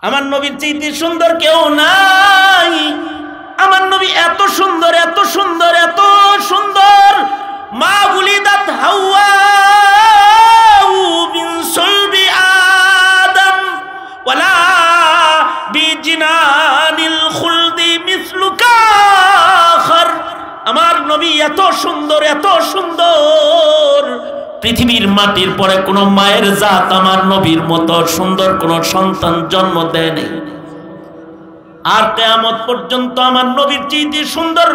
আমার নবীর চাইতে সুন্দর কেউ নাই। আমার নবী এত সুন্দর, এত সুন্দর, এত সুন্দর। মা উলিদাত হাওয়া মিন সুলবি আদম ওয়ালা বিজিনানিল খুলদি মিসলুকা আখার। আমার নবী এত সুন্দর, এত সুন্দর, পৃথিবীর মাটির পরে কোন মায়ের জাত আমার নবীর মতো সুন্দর কোন সন্তান জন্ম দেয়নি। আর কিয়ামত পর্যন্ত আমার নবীর চেয়ে সুন্দর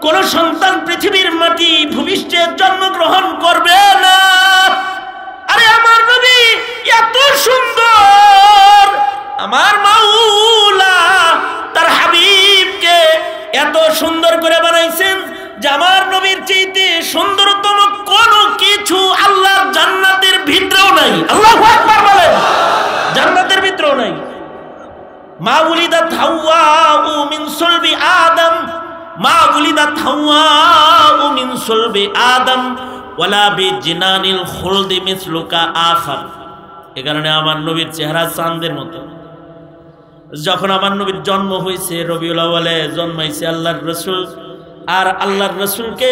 কোন সন্তান পৃথিবীর মাটি ভূমিষ্ঠে জন্মগ্রহণ করবে না। আরে আমার নবী এত সুন্দর, আমার মাওলা তার হাবিবকে এত সুন্দর করে বানাইছেন যে আমার নবীর চাইতে সুন্দরতম কোন কিছু আল্লাহর জান্নাতের ভিতরেও নাই। আল্লাহু আকবার বলেন, জান্নাতের ভিতরেও নাই। মা উলিদাত হাওয়া মিন সুলবি আদম, মা উলিদাত হাওয়া মিন সুলবি আদম ওয়ালা বিজিনানিল খুলদি মিসলুকা আখার। এই কারণে আমার নবীর চেহারা চাঁদের মতো। যখন আমার নবীর জন্ম হয়েছে রবিউল আউয়ালে জন্মাইছে আল্লাহর রাসূল, আর আল্লাহর রাসূলকে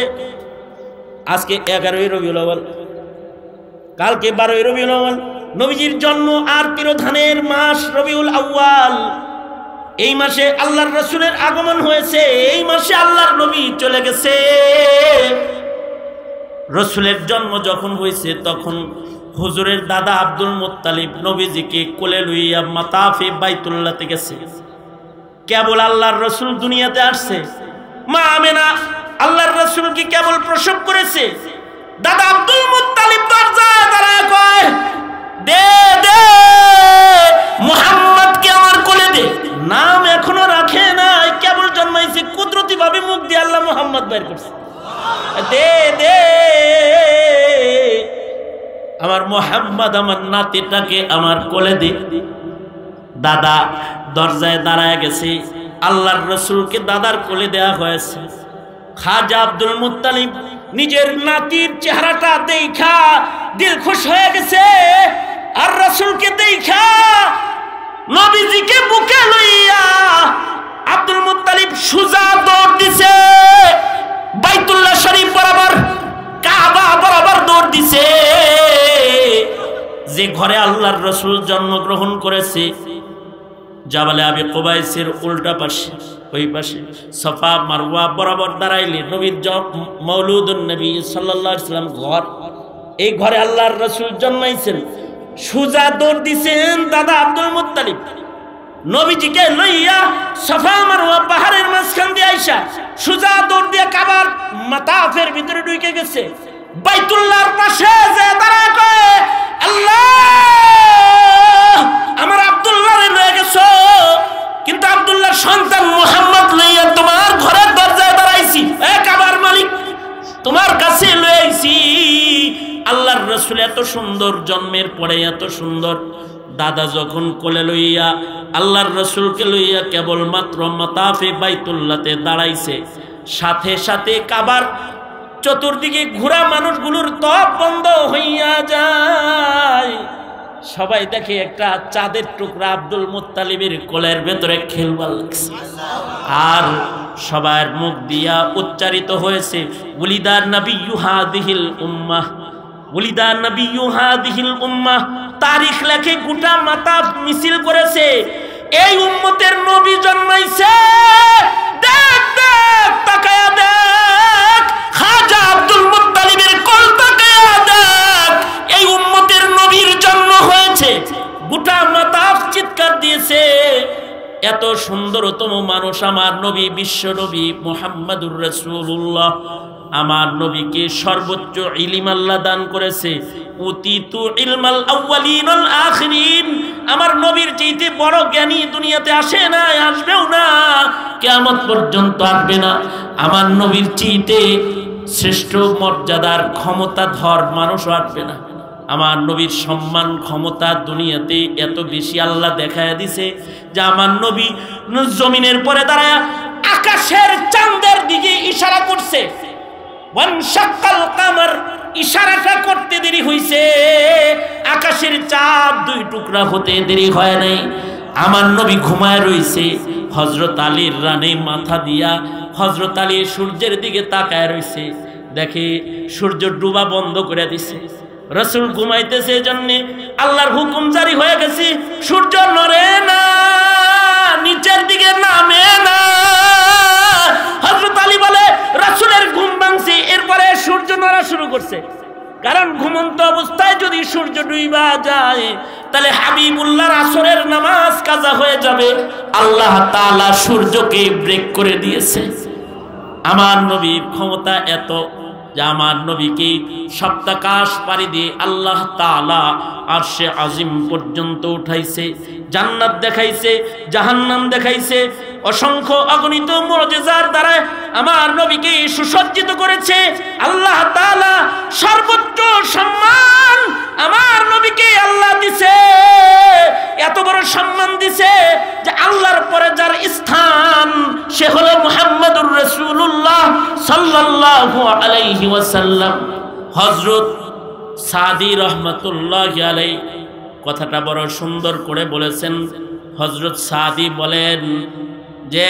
আজকে 11ই রবিউল আউয়াল, কালকে 12ই রবিউল আউয়াল নবীজির জন্ম। আর তিরোধানের মাস রবিউল আউয়াল, এই মাসে আল্লাহর রাসূলের আগমন হয়েছে, এই মাসে আল্লাহর নবী চলে গেছে। রাসূলের জন্ম যখন হয়েছে তখন হুজুরের দাদা আব্দুল মুত্তালিব নবীজিকে কোলে লইয়া মাতাফে বাইতুল্লাহতে গেছে। কেবল আল্লাহর রাসূল দুনিয়াতে আসছে, মা আমেনা আল্লাহর রাসূলকে কেবল প্রসব করেছে। দাদা আব্দুল মুত্তালিব দরজায় দাঁড়ায় কয়, দে দে মুহাম্মদকে আমার কোলে দে। নাম এখনো রাখে নাই, কেবল জন্মাইছে, কুদরতি ভাবে মুখ দিয়ে আল্লাহ মুহাম্মদ বের করছে। দে দে আমার মুহাম্মদ, আমার নাতিটাকে আমার কোলে দে। দাদা দরজায় দাঁড়ায় গেছে, আল্লাহর রাসূলকে দাদার কোলে দেয়া হয়েছে। খাজা আব্দুল মুত্তালিব নিজের নাতির চেহারাটা দেখা দিল খুশ হয়ে গেছে, আর রাসূলকে দেখা নবীজিকে বুকে লইয়া আব্দুল মুত্তালিব সুজা দৌড় দিছে, বাইতুল্লাহ শরীফ বরাবর, কাবা বরাবর দৌড় দিছে। যে ঘরে আল্লাহর রাসূল জন্মগ্রহণ করেছে জাবালে আবি কুবাইসের উল্টা পাশে, ওই পাশে সাফা মারওয়া বরাবর দাঁড়াইলে নবীর মওলুদুন নবী সাল্লাল্লাহু আলাইহি ওয়াসাল্লাম ঘর, এই ঘরে আল্লাহর রাসূল জন্মাইছেন। সুজা দৌড় দিছেন দাদা আব্দুল মুত্তালিব, নবীজিকে লইয়া সাফা মারওয়া পাহাড়ের মাঝখান দিয়ে আইসা সুজা দৌড় দিয়ে কাবার মাতাফের ভিতরে ঢুকে গেছে। বাইতুল্লাহর পাশে যে দাঁড়ায় কয়, আল্লাহ আমার আব্দুল্লাহরে লয়ে গেছো, কিন্তু আব্দুল্লাহর সন্তান মুহাম্মদ লইয়া তোমার ঘরের দরজায় দাঁড়াইছি, এ কাবার মালিক তোমার কাছে লয়ে আইছি। আল্লাহর রাসূল এত সুন্দর, জন্মের পরে এত সুন্দর। দাদা যখন কোলে লইয়া আল্লাহর রাসূলকে লইয়া কেবল মাত্র মাতাফে বাইতুল্লাহতে দাঁড়াইছে, সাথে সাথে কাবার চতুর্দিকে ঘোরা মানুষগুলোর তপ বন্ধ হইয়া যায়। সবাই দেখে একটা চাঁদের টুকরা আব্দুল মুত্তালিবের কোলের ভেতরে খেলবার লাগছে, আর সবার মুখ দিয়া উচ্চারিত হয়েছে, উলিদার নবিয়্যু হাদিহিল উম্মাহ, উলিদার নবিয়্যু হাদিহিল উম্মাহ। তারিখ লেখে গোটা মাতাফ মিছিল করেছে, এই উম্মতের নবী জন্মাইছে। দেখ দেখ, তাকায়া দেখ, খাজা আব্দুল মুত্তালিবের কোল তাকায়া দেখ, এই উম্মতের নবীর জন্ম হয়েছে। গোটা মাতাফ চিৎকার দিয়েছে, এত সুন্দরতম মানুষ আমার নবী, বিশ্ব নবী মুহাম্মাদুর রাসূলুল্লাহ। আমার নবীকে সর্বোচ্চ ইলম আল্লাহ দান করেছে, উতিতু ইলমাল আউয়ালিন ওয়াল আখিরিন। আমার নবীর চাইতে বড় জ্ঞানী দুনিয়াতে আসে না, আসবেও না, কিয়ামত পর্যন্ত আসবে না। আমার নবীর চাইতে শ্রেষ্ঠ মর্যাদার ক্ষমতাধর মানুষও আসবে না। আমার নবীর সম্মান ক্ষমতা দুনিয়াতে এত বেশি আল্লাহ দেখায় দিছে যে আমার নবী জমিনের পরে দাঁড়ায় আকাশের চাঁদের দিকে ইশারা করছে। ওয়ানশাক্কাল কামার, ইশারাটা করতে দেরি হইছে, আকাশের চাঁদ দুই টুকরা হতে দেরি হয় নাই। আমার নবী ঘুমায় রইছে, হযরত আলীর রানে মাথা দিয়া হযরত আলী সূর্যের দিকে তাকায় রইছে, দেখে সূর্য ডুবা বন্ধ করে দিছে। রাসূল ঘুমাইতেছে, এজন্য আল্লাহর হুকুম জারি হয়ে গেছে, সূর্য নড়ে না, নিচের দিকে নামে না। হযরত আলী বলে রাসূলের ঘুম ভাঙছে, এরপরে সূর্য নড়া শুরু করছে। কারণ ঘুমন্ত অবস্থায় যদি সূর্য ডুবা যায় তাহলে হাবিবুল্লাহর আসরের নামাজ কাজা হয়ে যাবে। আল্লাহ তাআলা সূর্যকে ব্রেক করে দিয়েছে। আমার নবীর ক্ষমতা এত যে আমার নবীকে সপ্তাকাশ পাড়ি দিয়ে আল্লাহ তাআলা আরশে আজিম পর্যন্ত উঠাইছে, জান্নাত দেখাইছে, জাহান্নাম দেখাইছে, অসংখ্য অগণিত মুজিজার দ্বারা আমার নবীকে সুসজ্জিত করেছে। আল্লাহ তাআলা সর্বোচ্চ সম্মান আমার নবীকে আল্লাহ দিছে, এত বড় সম্মান দিছে যে আল্লাহর পরে যার স্থান সে হলো মুহাম্মদুর রাসূলুল্লাহ সাল্লাল্লাহু আলাইহি ওয়াসাল্লাম। হযরত সাদি রাহমাতুল্লাহি আলাইহি কথাটা বড় সুন্দর করে বলেছেন। হযরত সাদি বলেন যে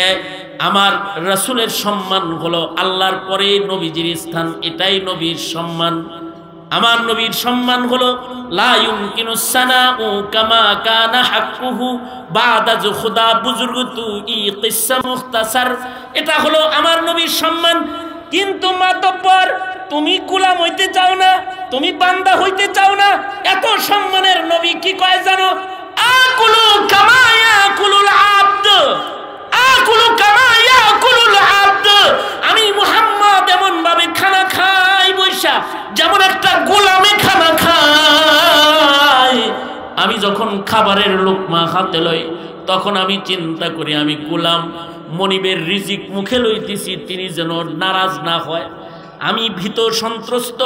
আমার রাসূলের সম্মান হলো আল্লাহর পরে নবীজির স্থান, এটাই নবীর সম্মান। আমার নবীর সম্মান হলো লা ইউমকিনু সানাউ কামা কানা হাক্কুহু বাদা যু খুদা বুজুর্গতু ই কিসসা মুখতাসার, এটা হলো আমার নবীর সম্মান। কিন্তু মাতব্বর তুমি গোলাম হইতে চাও না, তুমি বান্দা হইতে চাও না, এত সম্মানের নবী কি কয় জানো? আকুলু কামা ইয়াকুলুল আবদ, আকুলু কামা ইয়াকুলুল আবদ, আমি মুহাম্মদ এমন ভাবে খানা খাই বৈশা যেমন একটা গোলামে খানা খায়। আমি যখন খাবারের লোকমা হাতে লই তখন আমি চিন্তা করি আমি গোলাম, মনিবের রিজিক মুখে লইতেছি, তিনি যেন নারাজ না হয়। আমি ভীত সন্ত্রস্ত,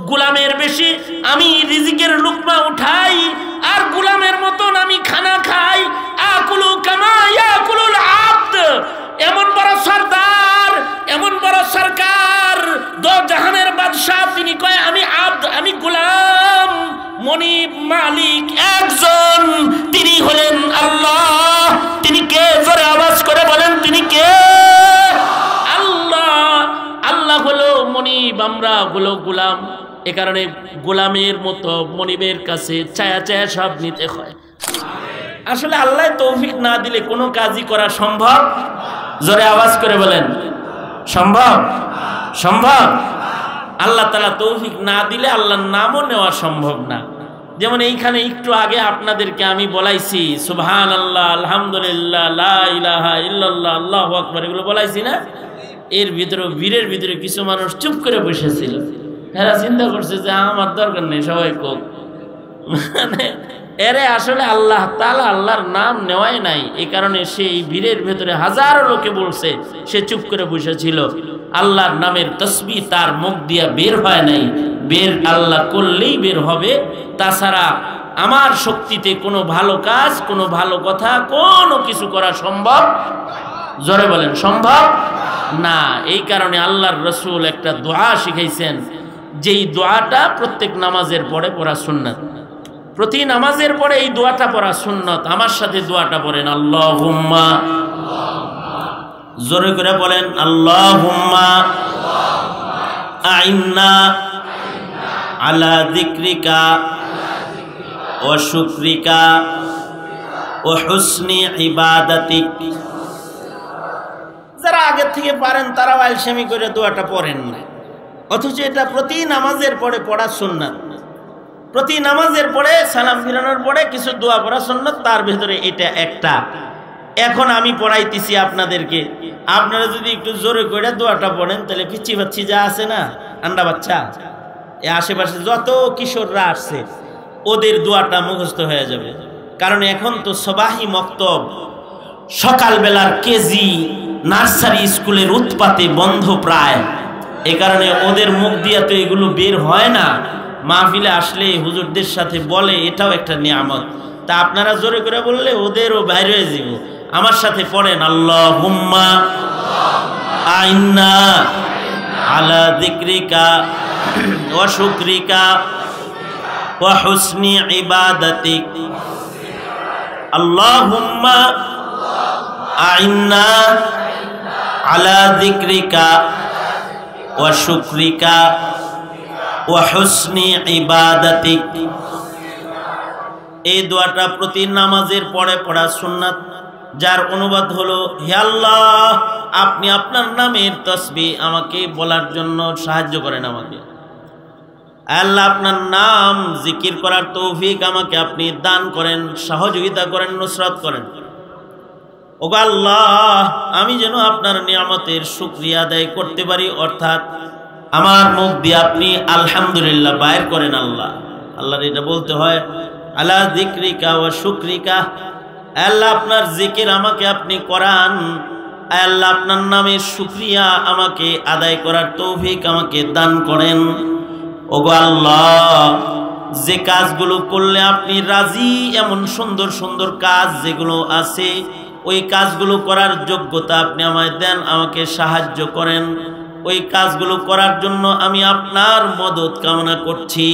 গোলামের বেশি আমি রিজিকের লুকমা উঠাই আর গোলামের মতন আমি খানা খাই। আকুলু কামা ইয়াকুলুল আবদ, এমন বড় সরদার, এমন বড় সরকার, দো জাহানের বাদশাহ, তিনি কয় আমি আবদ, আমি গোলাম। মনিব মালিক একজন, তিনি হলেন আল্লাহ। তিনি কে? জোরে আওয়াজ করে বলেন তিনি কে? আল্লাহ। আল্লাহ হলো মনিব, আমরা হলো গোলাম। এ কারণে গোলামের মতো মনিবের কাছে চায়া চায়া সব নিতে হয়। আসলে আল্লাহ তৌফিক না দিলে কোনো কাজই করা সম্ভব? জোরে আওয়াজ করে বলেন সম্ভব? সম্ভব? আল্লাহ তাআলা তৌফিক না দিলে আল্লাহর নামও নেওয়া সম্ভব না। যেমন এইখানে একটু আগে আপনাদেরকে আমি বলাইছি সুবহানাল্লাহ, আলহামদুলিল্লাহ, লা ইলাহা ইল্লাল্লাহ, আল্লাহু আকবার, এগুলো বলাইছি না? এর ভিতরে বীরের ভিতরে কিছু মানুষ চুপ করে বসেছিল। এরা চিন্তা করছে যে আমার দরকার নেই, সবাই কোক। মানে এরে আসলে আল্লাহ তাআলা আল্লাহর নাম নেওয়াই নাই, এই কারণে সেই বীরের ভেতরে হাজারো লোকে বলছে, সে চুপ করে বসেছিল। আল্লাহর নামের তসবিহ তার মুখ দিয়া বের হয় নাই, বের আল্লাহ করলেই বের হবে। তাছাড়া আমার শক্তিতে কোনো ভালো কাজ, কোনো ভালো কথা, কোনো কিছু করা সম্ভব? জোরে বলেন সম্ভব না। এই কারণে আল্লাহর রাসূল একটা দোয়া শিখাইছেন, যেই দোয়াটা প্রত্যেক নামাজের পরে পড়া সুন্নাত। প্রতি নামাজের পরে এই দোয়াটা পড়া সুন্নাত। আমার সাথে দোয়াটা পড়েন, আল্লাহুম্মা, জোরে করে বলেন আল্লাহুম্মা আইন্না আলা যিকরিকা ওয়া শুকরিকা ওয়া হুসনি ইবাদাতিক। যারা আগে থেকে পারেন তারা আলসেমি করে দোয়াটা পড়েন না, অথচ এটা প্রতি নামাজের পরে পড়া সুন্নাত। প্রতি নামাজের পরে সালাম ফিরানোর পরে কিছু দোয়া পড়া সুন্নাত, তার ভেতরে এটা একটা। এখন আমি পড়াইতেছি আপনাদেরকে, আপনারা যদি একটু জোরে করে দোয়াটা পড়েন তাহলে পিচ্ছি বাচ্চি যা আছে না, আন্ডা বাচ্চা, এ আশেপাশে যত কিশোররা আসছে ওদের দোয়াটা মুখস্থ হয়ে যাবে। কারণ এখন তো সবাহি মক্তব, সকালবেলার কেজি নার্সারি স্কুলের উৎপাতে বন্ধ প্রায়, এ কারণে ওদের মুখ দিয়া তো এগুলো বের হয় না। মাহফিলে আসলে হুজুরদের সাথে বলে, এটাও একটা নিয়ামত। তা আপনারা জোরে করে বললে ওদেরও বাইরে হয়ে যাব। আমার সাথে পড়েন, আল্লাহুম্মা আইন্না আলা যিকরিকা ওয়া শুকরিকা ওয়া হুসনি ইবাদাতিক আল্লাহুম্মা আইন্না আলা যিকরিকা ওয়া শুকরিকা ওয়া হুসনি ইবাদাতিক। এই দোয়াটা প্রতি নামাজের পরে পড়া সুন্নাত, যার অনুবাদ হলো, হে আল্লাহ, আপনি আপনার নামের তাসবিহ আমাকে বলার জন্য সাহায্য করেন, আমাকে আল্লাহ আপনার নাম জিকির করার তৌফিক আমাকে আপনি দান করেন, সহযোগিতা করেন, নুসরত করেন। ওগো আল্লাহ, আমি যেন আপনার নিয়ামতের শুকরিয়া আদায় করতে পারি, অর্থাৎ আমার মুখ দিয়ে আপনি আলহামদুলিল্লাহ বাইর করেন। আল্লাহর এটা বলতে হয়, আলা যিকরিকা ওয়া শুকরিকা, আল্লাহ আপনার জিকির আমাকে আপনি করান, আল্লাহ আপনার নামের শুকরিয়া আমাকে আদায় করার তৌফিক আমাকে দান করেন। ওগো আল্লাহ, যে কাজগুলো করলে আপনি রাজি, এমন সুন্দর সুন্দর কাজ যেগুলো আছে, ওই কাজগুলো করার যোগ্যতা আপনি আমায় দেন, আমাকে সাহায্য করেন। ওই কাজগুলো করার জন্য আমি আপনার মদত কামনা করছি।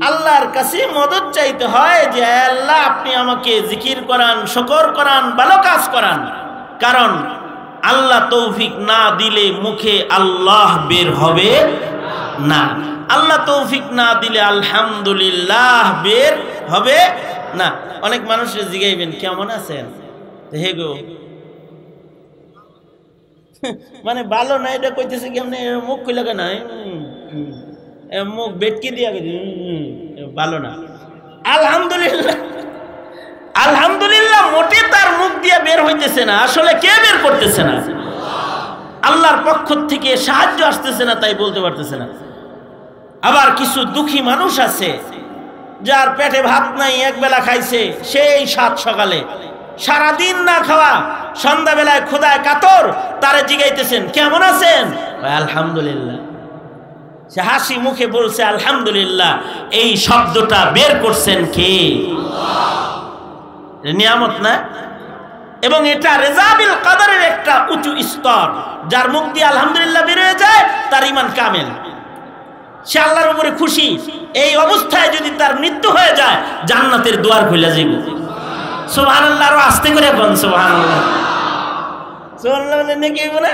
আল্লাহর কাছে মদত চাইতে হয় যে আল্লাহ আপনি আমাকে জিকির করান, শুকর করান, ভালো কাজ করান। কারণ আল্লাহ তৌফিক না দিলে মুখে আল্লাহ বের হবে না, আল্লাহ তৌফিক না দিলে আলহামদুলিল্লাহ বের হবে না। অনেক মানুষের জিগাইবেন কেমন আছেন, হে গো মানে ভালো না, এটা কইতেছে কেমন, মুখ খুলে কেন, মুখ বেটকে দিয়া ভালো না। আলহামদুলিল্লাহ, আলহামদুলিল্লাহ মোটে তার মুখ দিয়ে বের হইতেছে না। আসলে কে বের করতেছে না? আল্লাহর পক্ষ থেকে সাহায্য আসতেছে না, তাই বলতে পারতেছে না। আবার কিছু দুঃখী মানুষ আছে, যার পেটে ভাত নাই, একবেলা খাইছে সেই সাত সকালে, সারাদিন না খাওয়া, সন্ধ্যাবেলায় ক্ষুধায় কাতর, তারে জিগাইতেছেন কেমন আছেন, আলহামদুলিল্লাহ। সে হাসি মুখে বলছে আলহামদুলিল্লাহ। এই শব্দটা বের করছেন কে? নিয়ামত না? এবং এটা রেজাবিল কদরের একটা উঁচু স্তর। যার মুখ দিয়ে আলহামদুলিল্লাহ বের হয়ে যায়, তার ঈমান কামেল, সে আল্লাহর উপরে খুশি। এই অবস্থায় যদি তার মৃত্যু হয়ে যায়, জান্নাতের দুয়ার খুলে যাবে। সুবহানাল্লাহ, আরো আস্তে করে বলেন সুবহানাল্লাহ। সুবহানাল্লাহ বলে নেকি হইব না?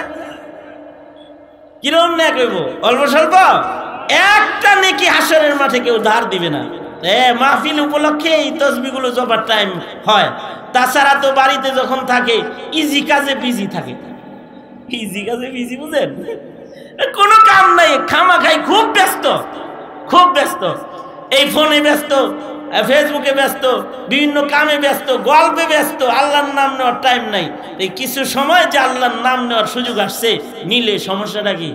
কিরকম নেক হইব? অল্প স্বল্প একটা নেকি হাসরের মাঠে কেউ ধার দিবে না। মাহফিল উপলক্ষে এই তসবিহগুলো জবার টাইম হয়, তাছাড়া তো বাড়িতে যখন থাকে ইজি কাজে বিজি থাকে। ইজি কাজে বিজি বুঝেন, কোনো কাম নাই, খামা খাই, খুব ব্যস্ত, খুব ব্যস্ত, এই ফোনে ব্যস্ত, ফেসবুকে ব্যস্ত, বিভিন্ন কামে ব্যস্ত, গল্পে ব্যস্ত, আল্লাহর নাম নেওয়ার টাইম নাই। এই কিছু সময় যে আল্লাহর নাম নেওয়ার সুযোগ আসছে, নিলে সমস্যাটা কি?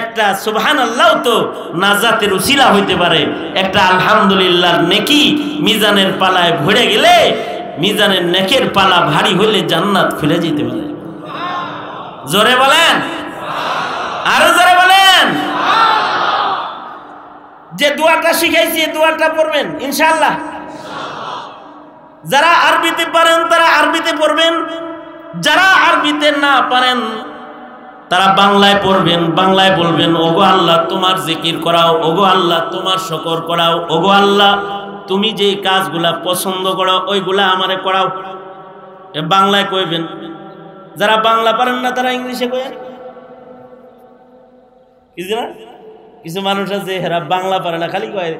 একটা সুবহানাল্লাহ তো নাজাতের উসিলা হইতে পারে, একটা আলহামদুলিল্লাহর নেকি মিজানের পালায় ভরে গেলে, মিজানের নেকের পালা ভারী হইলে জান্নাত খুলে যেতে পারে। জোরে বলেন, আরো জোরে বলেন। যে দোয়াটা শিখাইছি, দোয়াটা পড়বেন ইনশাআল্লাহ। যারা আরবিতে পারেন তারা আরবিতে পড়বেন, যারা আরবিতে না পারেন তারা বাংলায় পড়বেন, বাংলায় বলবেন, ওগো আল্লাহ তোমার জিকির করাও, ওগো আল্লাহ তোমার শুকর করাও, ওগো আল্লাহ তুমি যে কাজগুলা পছন্দ করো ওইগুলা আমারে করাও। বাংলায় কইবেন। যারা বাংলা পারেন না তারা ইংলিশে কয়েন। কিছু মানুষ আছে এরা বাংলা পারে না, খালি কয়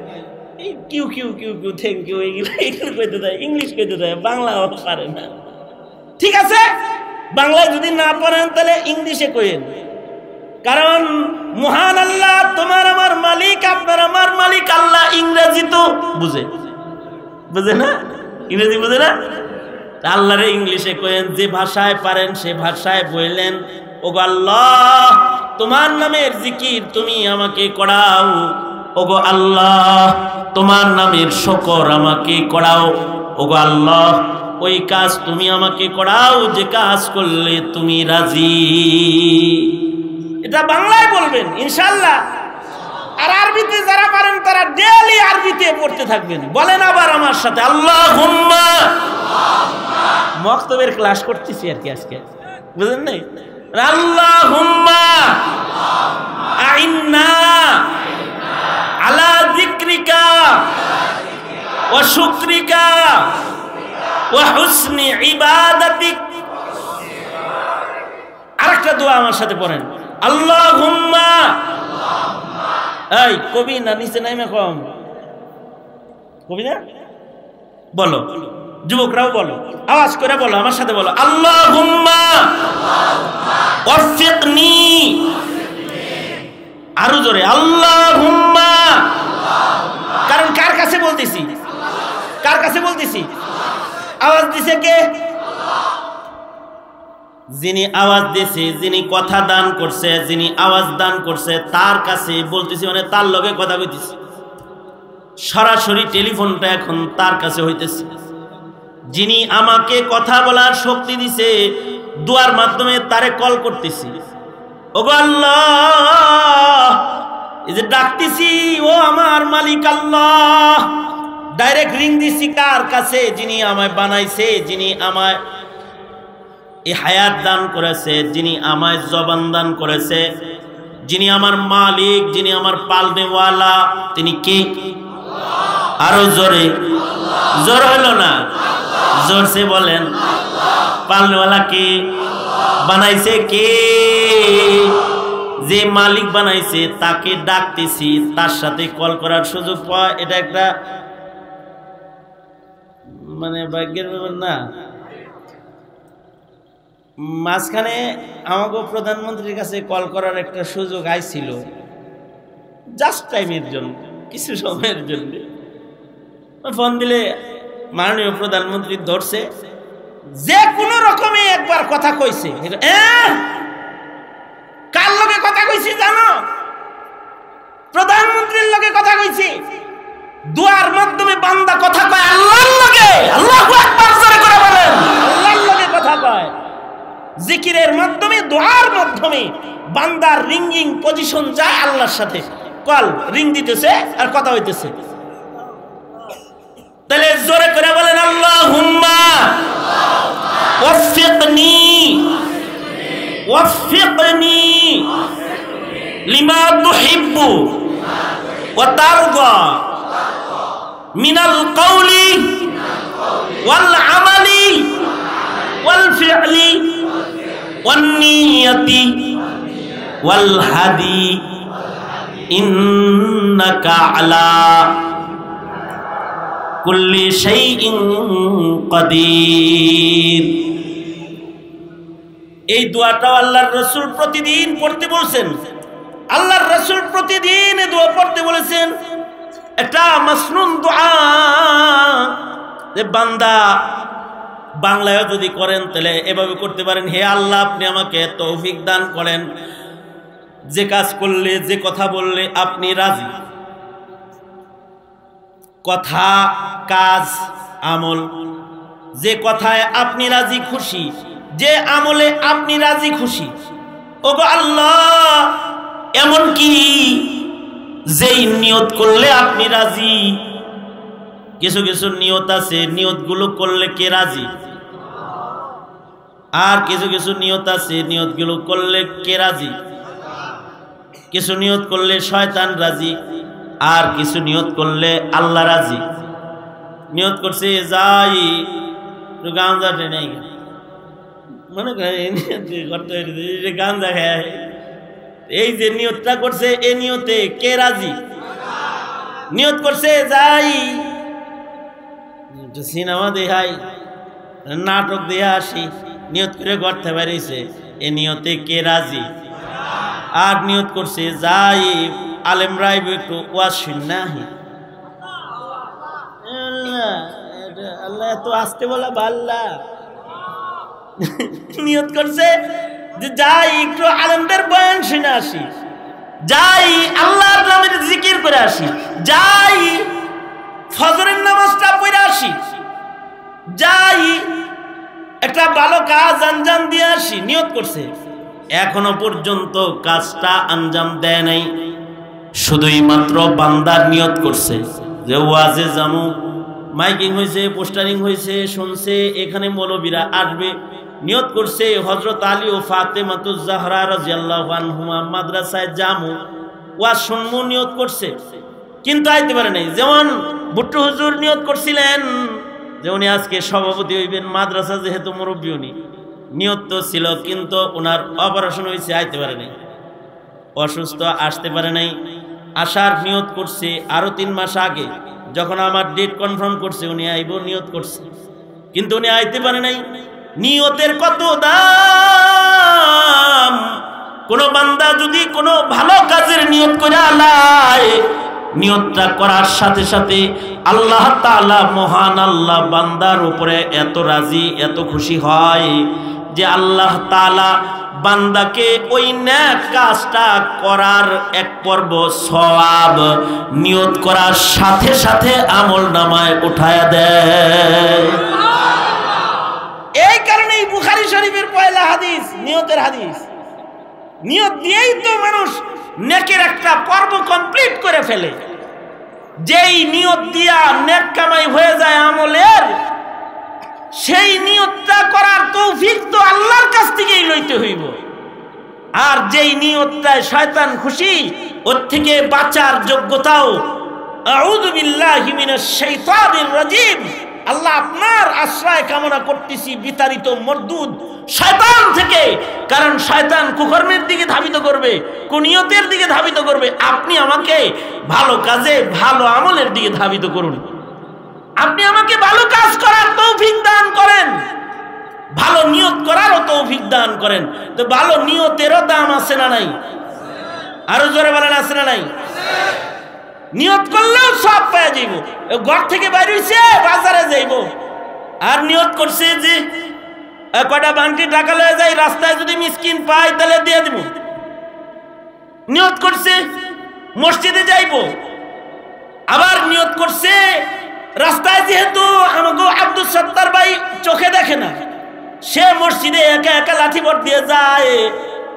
এই কিউ কিউ কিউ কিউ থ্যাংক ইউ, এইগুলো কইতে দেয়, ইংলিশ কইতে দেয়, বাংলা পারে না। ঠিক আছে, বাংলায় যদি না পারেন তাহলে ইংলিশে কইেন। কারণ মহান আল্লাহ তোমার আমার মালিক, আপনার আমার মালিক আল্লাহ। ইংরেজি তো বুঝে, বুঝে না? ইংরেজি বুঝে না? আল্লাহরে ইংলিশে কইেন। যে ভাষায় পারেন সে ভাষায় বললেন, ওগো আল্লাহ তোমার নামের জিকির তুমি আমাকে করাও, ওগো আল্লাহ তোমার নামের শুকর আমাকে করাও, ওগো আল্লাহ ওই কাজ তুমি আমাকে করাও যে কাজ করলে তুমি রাজি। এটা বাংলায় বলবেন ইনশাআল্লাহ। আর আরবিতে যারা পারেন তারা ডেইলি আরবিতে পড়তে থাকবেন। বলেন আবার আমার সাথে, আল্লাহুম্মা। মক্তবের ক্লাস করতেছি আর কি আজকে, বুঝলেন নাই? আল্লাহুম্মা আইন্না আলা যিকরিকা ওয়া শুকরিকা ওয়া হুসনি ইবাদাতিক। আরেকটা দোয়া আমার সাথে পড়েন, আল্লাহুম্মা। এই কবি না নিচে নাইমা কম কবি না, বলো যুবকরাও বলো, আওয়াজ করে বলো, আমার সাথে বলো, আল্লাহুম্মা ওয়াফিকনি। আরো জোরে, আল্লাহুম্মা। কারণ কার কাছে বলতেছি? কার কাছে বলতেছি? আওয়াজ দিছে কে? যিনি আওয়াজ দিয়েছে, যিনি কথা দান করছে, যিনি আওয়াজ দান করছে তার কাছে বলতেছি, মানে তার লগে কথা কইতেছি। সরাসরি টেলিফোনটা এখন তার কাছে হইতেছে। যিনি আমাকে কথা বলার শক্তি দিছে, দুয়ার মাধ্যমে তারে কল করতেছি। ওগো আল্লাহ, এই যে ডাকতেছি, ও আমার মালিক আল্লাহ। ডাইরেক্ট রিং দিছি কার কাছে? যিনি আমায় বানাইছে, যিনি আমায় এই হায়াত দান করেছে, যিনি আমায় জবান দান করেছে, যিনি আমার মালিক, যিনি আমার পালনেওয়ালা, তিনি কে? আরো জোরে, জোর হলো না, জোরসে বলেন, পালনেওয়ালা কে? বানাইছে কে? যে মালিক বানাইছে তাকে ডাকতেছি, তার সাথে কল করার সুযোগ পাওয়া, এটা একটা মানে ভাগ্যের ব্যাপার না? মাঝখানে আমাকে প্রধানমন্ত্রীর কাছে কল করার একটা সুযোগ আইছিল, জাস্ট টাইমের জন্য, কিছু সময়ের জন্য। ফোন দিলে মাননীয় প্রধানমন্ত্রী ধরছে, যে কোনো রকমে একবার কথা কইছে। কার লগে কথা কইছি জানো? প্রধানমন্ত্রীর লগে কথা কইছি। দুয়ার মাধ্যমে বান্দা কথা কয় আল্লাহর লগে। আল্লাহু আকবার জোরে করে বলেন, আল্লাহর লগে কথা কয়। জিকিরের মাধ্যমে, দোয়ার মাধ্যমে বান্দার রিঙ্গিং পজিশন যায় আল্লাহর সাথে। কল রিং দিতেছে আর কথা হইতেছে। তাহলে জোরে করে বলেন, আল্লাহুম্মা ওয়াফিকনি ওয়াফিকনি লিমা তুহিব্বু ওয়া তারদা মিনাল কওলি ওয়াল আমালি ওয়াল ফি'লি ওয়ান নিয়তি ওয়াল হাদি ইন্নাকা আলা কুল্লি শাইইন কাদির। এই দোয়াটাও আল্লাহর রাসূল প্রতিদিন পড়তে বলছেন। আল্লাহর রাসূল প্রতিদিন এই দোয়া পড়তে বলেছেন। এটা মাসনুন দোয়া, যে বান্দা বাংলায়ও যদি করেন তাহলে এভাবে করতে পারেন, হে আল্লাহ আপনি আমাকে তৌফিক দান করেন, যে কাজ করলে, যে কথা বললে আপনি রাজি, কথা, কাজ, আমল, যে কথায় আপনি রাজি খুশি, যে আমলে আপনি রাজি খুশি, ওগো আল্লাহ, এমন কি যেই নিয়ত করলে আপনি রাজি। কিছু কিছু নিয়ত আছে, নিয়তগুলো করলে কে রাজি? আর কিছু কিছু নিয়ত আছে, নিয়তগুলো করলে কে রাজি? কিছু নিয়ত করলে শয়তান রাজি, আর কিছু নিয়ত করলে আল্লাহ রাজি। নিয়ত করছে যাই গাঁজা নেই, মনে করেন গাঁজা খায়, এই যে নিয়তটা করছে এই নিয়তে কে রাজি? নিয়ত করছে যাই সিনেমা দেখাই, নাটক দিয়ে আসি, নিয়ত করে করতে পারিছে, এ নিয়তে কে রাজি? আর নিয়ত করছে যাই আলেমরা একটু ওয়াজ শুনাহি, আল্লাহ এত আসতে বলা ভাল্লা। নিয়ত করছে যে যাই একটু আলেমদের বয়ান শুনে আসি, যাই আল্লাহর নামের জিকির করে আসি, যাই ফজরের নামাজটা পড়ে আসি, যাই একটা ভালো কাজ আঞ্জাম দিয়ে আসি। নিয়ত করছে, এখনো পর্যন্ত কাজটা আঞ্জাম দেয় নাই, শুধুই মাত্র বান্দার নিয়ত করছে যে ওয়াজে জামু, মাইকিং হয়েছে, পোস্টারিং হয়েছে, শুনছে, এখানে মৌলবীরা আসবে, নিয়ত করছে হযরত আলী ও ফাতেমাতুজ জাহরা রাদিয়াল্লাহু আনহুমা মাদ্রাসায় জামু, ওয়াজ শুনমু, নিয়ত করছে, কিন্তু আইতে পারে নাই। যেমন ভুট্টো হুজুর নিয়ত করছিলেন যে উনি আজকে সভাপতি হইবেন, মাদ্রাসা যেহেতু মুরব্বী উনি, নিয়ত তো ছিল, কিন্তু ওনার অপারেশন হয়েছে, আইতে পারে নাই, অসুস্থ, আসতে পারে নাই। আসার নিয়ত করছে আরো 3 মাস আগে, যখন আমার ডেট কনফার্ম করছে উনি আইব, নিয়ত করছে, কিন্তু উনি আইতে পারে নাই। নিয়তের কত দাম! কোন বান্দা যদি কোনো ভালো কাজের নিয়ত করে আলায়, নিয়তটা করার সাথে সাথে আল্লাহ তাআলা, মহান আল্লাহ, বান্দার উপরে এত রাজি, এত খুশি হয় যে আল্লাহ তাআলা বান্দাকে ওই নেক কাজটা করার এক পর্ব সওয়াব নিয়ত করার সাথে সাথে আমলনামায় উঠায়া দেয়। এই কারণেই বুখারী শরীফের পয়লা হাদিস নিয়তের হাদিস। নিয়ত দিয়েই তো মানুষ নেকের একটা পর্ব কমপ্লিট করে ফেলে। যেই নিয়ত দিয়া নেক কামাই হয়ে যায় আমলের, সেই নিয়তটা করার তৌফিক তো আল্লাহর কাছ থেকেই লইতে হইব। আর যেই নিয়তটায় শয়তান খুশি, ওর থেকে বাঁচার যোগ্যতাও, আউযু বিল্লাহি মিনাশ শাইতানির রাজিম, আল্লাহ আপনার আশ্রয় কামনা করতেছি বিতাড়িত মরদুদ শয়তান থেকে। কারণ শয়তান কুকর্মের দিকে ধাবিত করবে, কুনিয়তের দিকে ধাবিত করবে। আপনি আমাকে ভালো কাজে, ভালো আমলের দিকে ধাবিত করুন। আপনি আমাকে ভালো কাজ করার তৌফিক দান করেন, ভালো নিয়ত করারও তৌফিক দান করেন। তো ভালো নিয়তেরও দাম আছে না নাই? আরো জোরে বলেন, আছে না নাই? নিয়ত করলেও সব পেয়ে যাইব। ঘর থেকে বাইর হইছে, বাজারে যাইব, আর নিয়ত করছে যে কয়টা বান্টি টাকা লয়ে যাই, রাস্তায় যদি মিসকিন পাই তাহলে দিয়ে দিব। নিয়ত করছে মসজিদে যাইব, আবার নিয়ত করছে রাস্তায় যেহেতু আমাকে আব্দুল সত্তার ভাই চোখে দেখে না, সে মসজিদে একা একা লাঠি বট দিয়ে যায়।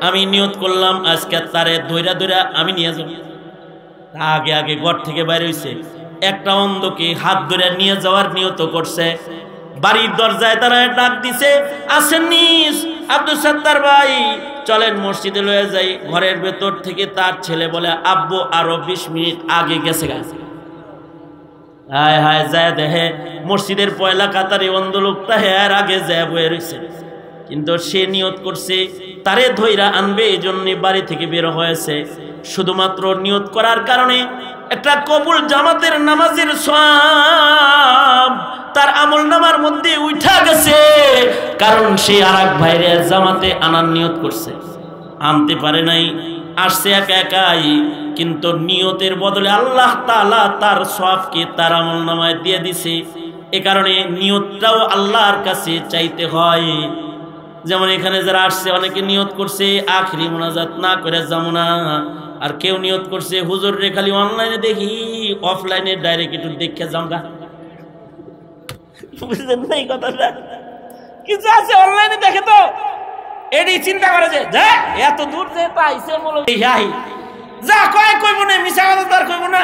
আমি নিয়ত করলাম আজকে তারে ধইরা ধইরা আমি নিয়ে যাব। আগে আগে ঘর থেকে বাইর হইছে, একটা অন্ধকে হাত ধরে নিয়ে যাওয়ার নিয়ত করছে। বাড়ির দরজায় তারা ডাক দিছে, আসেননি আব্দুল সত্তার ভাই, চলেন মসজিদে লয়ে যাই। ঘরের ভেতর থেকে তার ছেলে বলে, আব্বু আরো 20 মিনিট আগে গেছে। হায় হায়, যায় দেখে মসজিদের পয়লা কাতারে অন্ধ লোকটা হেয়ার আগে যায় বয়ে রয়েছে। কিন্তু সে নিয়ত করছে তারে ধইরা আনবে, এই জন্য বাড়ি থেকে বের হয়েছে। শুধুমাত্র নিয়ত করার কারণে একটা কবুল জামাতের নামাজের সওয়াব তার আমলনামার মধ্যে উঠা গেছে, কারণ সে আরেক ভাইরে জামাতে আনার নিয়ত করছে, আনতে পারে নাই, আসছে একা একাই। কিন্তু নিয়তের বদলে আল্লাহ তাআলা তার সওয়াবকে তার আমলনামায় দিয়ে দিছে। এ কারণে নিয়তটাও আল্লাহর কাছে চাইতে হয়। যেমন এখানে যারা আসছে, অনেকে নিয়ত করছে আখরি মুনাজাত না করে যাবো না, আর কেউ নিয়ত করছে হুজুর রে খালি অনলাইনে দেখি, অফলাইনে ডাইরেক্ট একটু দেখে যামগা। বুঝলেন না এই কথাটা? কিছু আছে অনলাইনে দেখে তো এডি চিন্তা করে যে এত দূর যে পাইছে বলো যা কয় কইব না, মিছা কথা তার কইব না,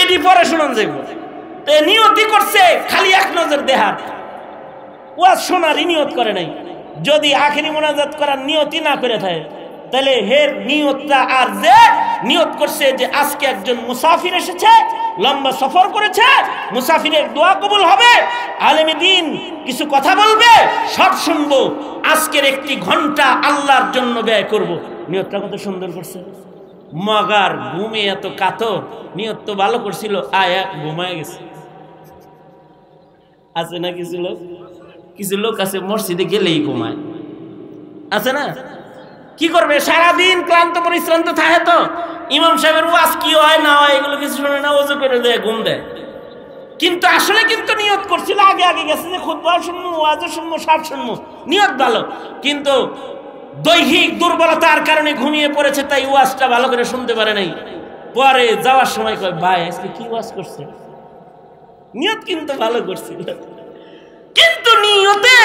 এডি পরে শুনুন যাইব। তো নিয়তি করছে খালি এক নজর দেহার, ওয়াজ শোনারই নিয়ত করে নাই। যদি আখেরি মুনাজাত করার নিয়তি না করে থাকে, তাহলে হের নিয়তটা, আর যে নিয়ত করছে যে আজকে একজন মুসাফির এসেছে, লম্বা সফর করেছে, মুসাফিরের দোয়া কবুল হবে, আলেমে দ্বীন কিছু কথা বলবে, সব শুনবো, আজকের 1 ঘন্টা আল্লাহর জন্য ব্যয় করব। নিয়তটা কত সুন্দর করছে। মগার ঘুমে এত কাতর, নিয়ত তো ভালো করছিল, আয়া ঘুমায় গেছে। আছে না কিছু লোক আছে মসজিদে গেলেই ঘুমায়, আছে না? কি করবে, সারাদিন ক্লান্ত পরিশ্রান্ত থাকে, তো ইমাম সাহেবের ওয়াজ কি হয় না হয় এগুলো কিছু শুনে না, ওযু করে দেয়, ঘুম দেয়। কিন্তু আসলে কিন্তু নিয়ত করছিল, আগে আগে গেছে যে খুতবাও শুনবো, ওয়াজও শুনবো, সব শুনবো, নিয়ত ভালো। কিন্তু দৈহিক দুর্বলতার কারণে ঘুমিয়ে পড়েছে, তাই ওয়াজটা ভালো করে শুনতে পারে নাই। পরে যাওয়ার সময় কয়, ভাই আজকে কি ওয়াজ করছে? নিয়ত কিন্তু ভালো করছিল, কিন্তু নিয়তে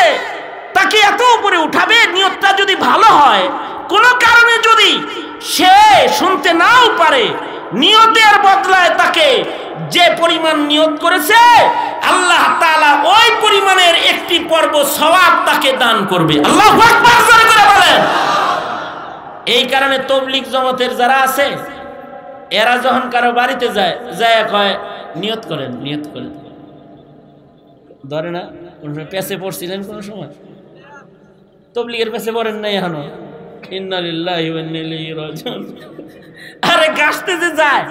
তাকে এত উপরে উঠাবে। নিয়তটা যদি ভালো হয়, কোনো কারণে যদি সে শুনতে নাও পারে, নিয়তের বদলায় তাকে যে পরিমাণ নিয়ত করেছে, আল্লাহ তাআলা ওই পরিমাণের 1টি পর্ব সওয়াব তাকে দান করবে। আল্লাহু আকবার জোরে করে বলেন। এই কারণে তাবলীগ জামাতের যারা আছে, এরা যখন কারো বাড়িতে যায়, যায় কয় নিয়ত করেন, নিয়ত করেন। ধরে না? কোন সময় পেছে পড়ছিলেন? কোন সময় তবলিগের পেছে পড়েন নাই এখনো? ইন্না লিল্লাহি ওয়া ইন্না ইলাইহি রাজিউন। আরে গাছতে যে যায়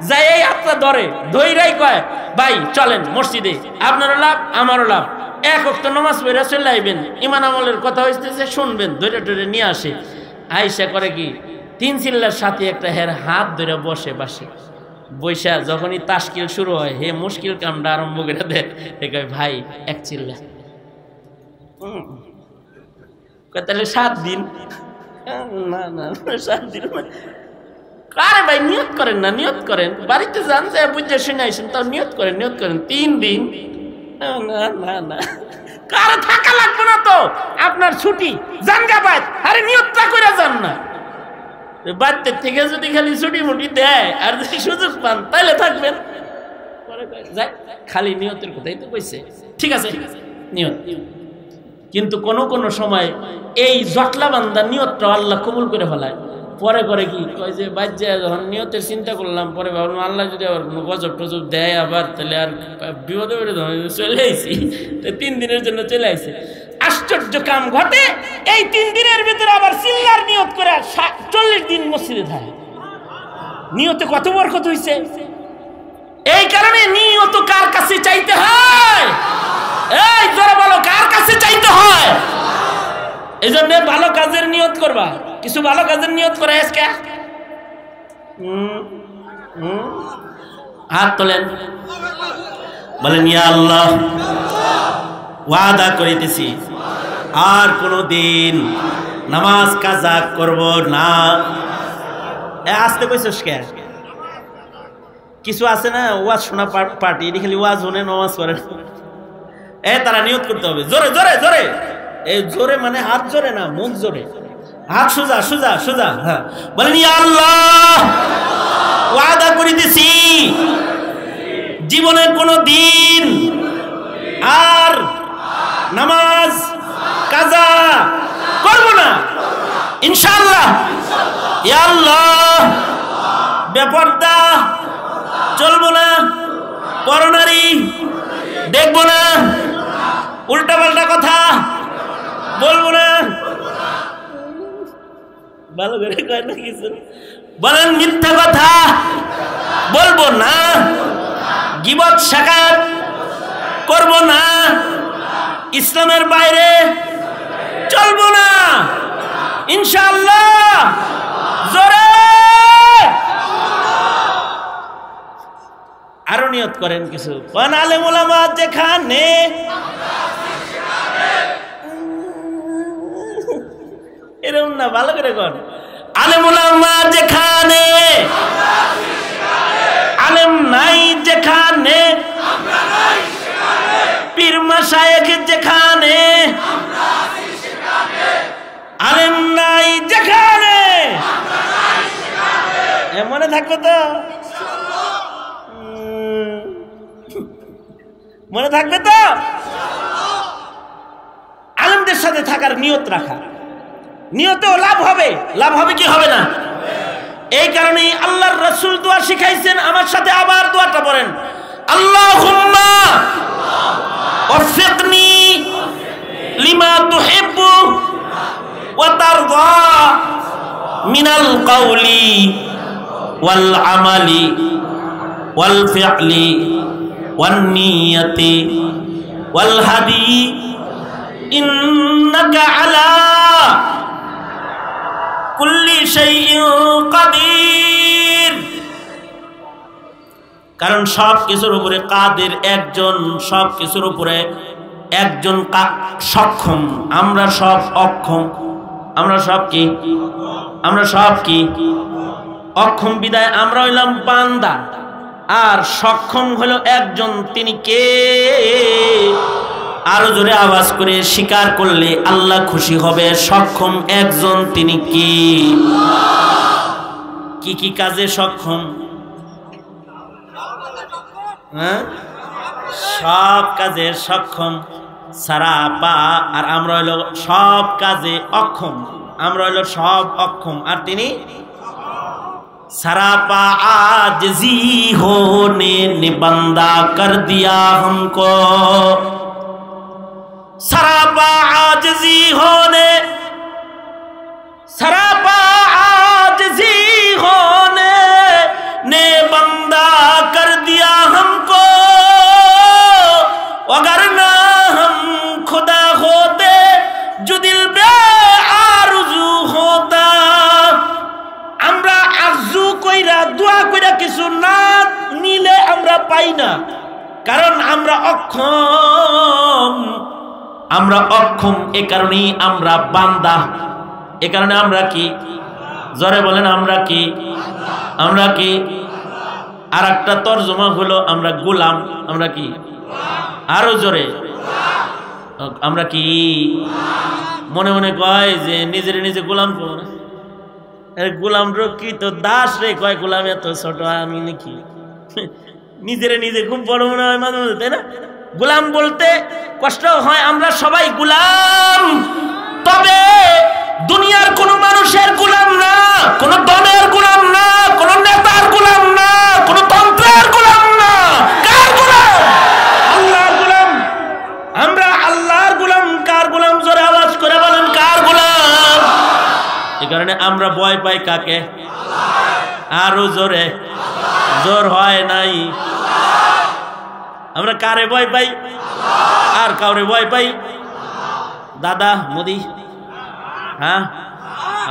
যাই এই হাতটা ধরে ধইরাই কয় ভাই চলেন মসজিদে, আপনারও লাভ আমারও লাভ, এক ওয়াক্ত নামাজ পড়ে চলে আইবেন, ইমান আমলের কথা হইতেছে শুনবেন, ধরে ধরে নিয়ে আসে। আইসা করে কি 3 চিল্লার সাথে একটা হের হাত ধরে বসে পাশে বৈশা, যখনই তাশকিল শুরু হয় হে মুশকিল কামটা আরম্ভ করে দেয়। কয় ভাই 1 চিল্লা। তাহলে 7 দিন? না না 7 দিন। আরে ভাই নিয়ত করেন না, নিয়ত করেন, বাড়িতে যান যে বুঝে শুনে আইসেন, তাও নিয়ত করেন, নিয়ত করেন 3 দিন। না না না, কারো থাকা লাগবে না তো, আপনার ছুটি জানগা বাদ। আরে নিয়তটা করে যান না, বাড়িতে থেকে যদি খালি ছুটি মুটি দেয় আর যদি সুযোগ পান তাইলে থাকবেন। যাই খালি নিয়তের কথাই তো কইছে, ঠিক আছে নিয়ত। কিন্তু কোন কোন সময় এই জটলা বান্দা নিয়তটা আল্লাহ কবুল করে ফেলায়। পরে করে কি কয় যে বাজ্যা যখন নিয়তের চিন্তা করলাম, পরে ভাবলাম আল্লাহ যদি আবার কোনো গজব টজব দেয় আবার, তাহলে আর বিপদে পড়ে চলে আইছি। 3 দিনের জন্য চলে আইছে। আশ্চর্য কাম ঘটে, এই 3 দিনের ভিতরে আবার চিল্লার নিয়ত করে 40 দিন মসজিদে থাকে। নিয়তে কত বরকত হইছে। এই কারণে নিয়ত কার কাছে চাইতে হয়? এই জোরে বলো, কার কাছে চাইতে হয়? এই জন্য ভালো কাজের নিয়ত করবা। কিছু ভালো কাজের নিয়ত করে আজকে হাত তোলেন, বলেন ইয়া আল্লাহ ওয়াদা করিতেছি আর কোনদিন নামাজ কাজা করব না। আসতে কইছস কে? কিছু আছে না ওয়াজ শোনা পার্টি, এটি খালি ওয়াজ শুনে নামাজ পড়ে। তারা নিয়ত করতে হবে জোরে জোরে জোরে। এই জোরে মানে হাত জোরে না, মুখ জোরে, হাত সোজা সোজা সোজা। হ্যাঁ বলেন ইয়া আল্লাহ ওয়াদা করিতেছি জীবনের কোনো দিন আর নামাজ কাজা করব না ইনশাআল্লাহ। ইয়া আল্লাহ বেপরদা চলবো না, পরনারী দেখবো না, উল্টা পাল্টা কথা বলবো না। ভালো করে কয় না কিছু, বলেন মিথ্যা কথা বলবো না, গীবত শাকাত করব না, ইসলামের বাইরে চলবো না ইনশাআল্লাহ। জোরে আরো নিয়ত করেন কিছু। কোন আলেম ওলামা যেখানে, এরকম না, ভালো করে কোন আলেম ওলামা যেখানে, আলেম নাই যেখানে, পীর মাশায়েখ যেখানে, আলেম নাই যেখানে, মনে থাকবে তো? মনে থাকবে তো? আলেমদের সাথে থাকার নিয়ত রাখা, নিয়তেও লাভ হবে। লাভ হবে কি হবে না? এই কারণেই আল্লাহর রাসূল দোয়া শিখাইছেন। আমার সাথে আবার দোয়াটা পড়েন, আল্লাহুম্মা ওয়াফিকনি লিমা তুহিব্বু ওয়া তারদা মিনাল কাওলি ওয়াল আমালি ওয়াল ফি'লি ওয়ান নিয়তি ওয়াল হাদি ইন্নাকা আলা কুল্লি শাইইন কাদির। কারণ সব কিছুর উপরে কাদের একজন, সব কিছুর উপরে একজন সক্ষম। আমরা সব অক্ষম, আমরা সব কি? আমরা সব কি? অক্ষম। বিদায় আমরা হইলাম বান্দা, আর সক্ষম হলো একজন। তিনি কে? আরো জোরে আওয়াজ করে স্বীকার করলে আল্লাহ খুশি হবে। সক্ষম একজন, তিনি কি? কি কি কাজে সক্ষম? হ্যাঁ, সব কাজে সক্ষম। সারা পা। আর আমরা হইলো সব কাজে অক্ষম। আমরা হইলো সব অক্ষম, আর তিনি सरापा आजिज़ी होने ने बंदा कर दिया हमको, सरापा आजिज़ी होने ने बंदा कर दिया हमको, अगर ना हम खुदा होते जो दिल बे आरज़ू होता। আমরা আরজু কইরা দোয়া কইরা কিছু না নিলে আমরা পাই না, কারণ আমরা অক্ষম। এ কারণেই আমরা বান্দা। এ কারণে আমরা কি? জোরে বলেন, আমরা কি? আর একটা তরজমা হলো আমরা গোলাম। আমরা কি? আরো জোরে, আমরা কি? মনে মনে কয় যে নিজে গোলাম করো না, গোলাম রক্ষি তো দাস রে কয় গোলাম এত ছোট আমি নাকি? নিজে খুব বড় মনে হয় মাঝে মাঝে, তাই না? গোলাম বলতে কষ্ট হয়, আমরা সবাই গোলাম, তবে দুনিয়ার কোন মানুষের গোলাম না, কোন দলের গোলাম না, কোন নেতার গোলাম না, কোন তন্ত্রের গোলাম না। কার গোলাম? আল্লাহর গোলাম। আমরা আল্লাহর গোলাম। কার গোলাম? জোরে আওয়াজ করে বলেন, কার গোলাম? এই কারণে আমরা ভয় পাই কাকে? আরো জোরে, জোর হয় নাই। আমরা কারে ভয় পাই? আর কাউরে ভয় পাই? দাদা মোদি, হ্যাঁ,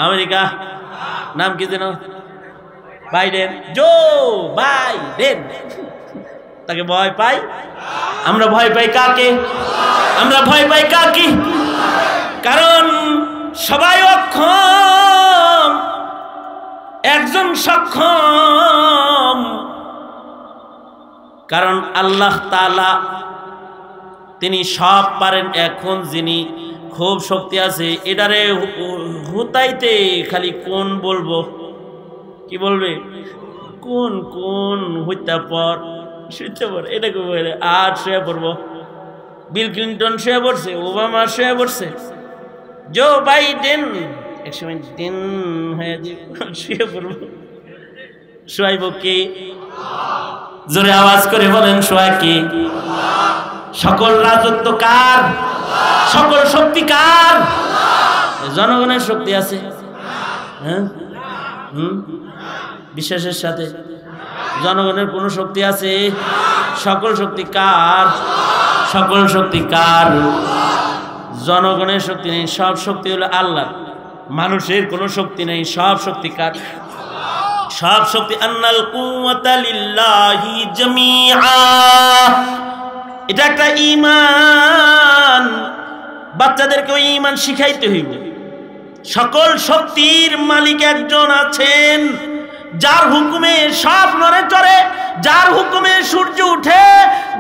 আমেরিকা, নাম কি যেন? বাইডেন, জো বাইডেন, তাকে ভয় পাই। আমরা ভয় পাই কাকে? আমরা ভয় পাই কাকে? কারণ সবাই অক্ষম, একজন সক্ষম। কারণ আল্লাহ তাআলা তিনি সব পারেন। এখন যিনি খুব শক্তি আছে, এটারে হুতাইতে খালি কোন বলবো, কি বলবে? কোন হইতা পর শুতে পর, এটাকে বলে আর শুয়ে পড়বো। বিল ক্লিন্টন শুয়ে পড়ছে, ওবামা শুয়ে পড়ছে, জো বাইডেন একসময় দিন হয়ে শুয়ে পড়বো। শুয়াইব কি? জোরে আওয়াজ করে বলেন, শুয়া কি? সকল রাজত্ব কার? সকল শক্তি কার? জনগণের শক্তি আছে, হ্যাঁ, বিশ্বাসের সাথে জনগণের কোন শক্তি আছে? সকল শক্তি কার? সকল শক্তি কার? জনগণের শক্তি নেই, সব শক্তি হলো আল্লাহ। মানুষের কোনো শক্তি নেই, সব শক্তি কার? সব শক্তি আন্নাল কুওয়াতা লিল্লাহি জামিআ। এটা একটা ঈমান, বাচ্চাদেরকে ঈমান শিখাইতে হইব। সকল শক্তির মালিক একজন আছেন, যার হুকুমে সব নড়ে চড়ে, যার হুকুমে সূর্য উঠে,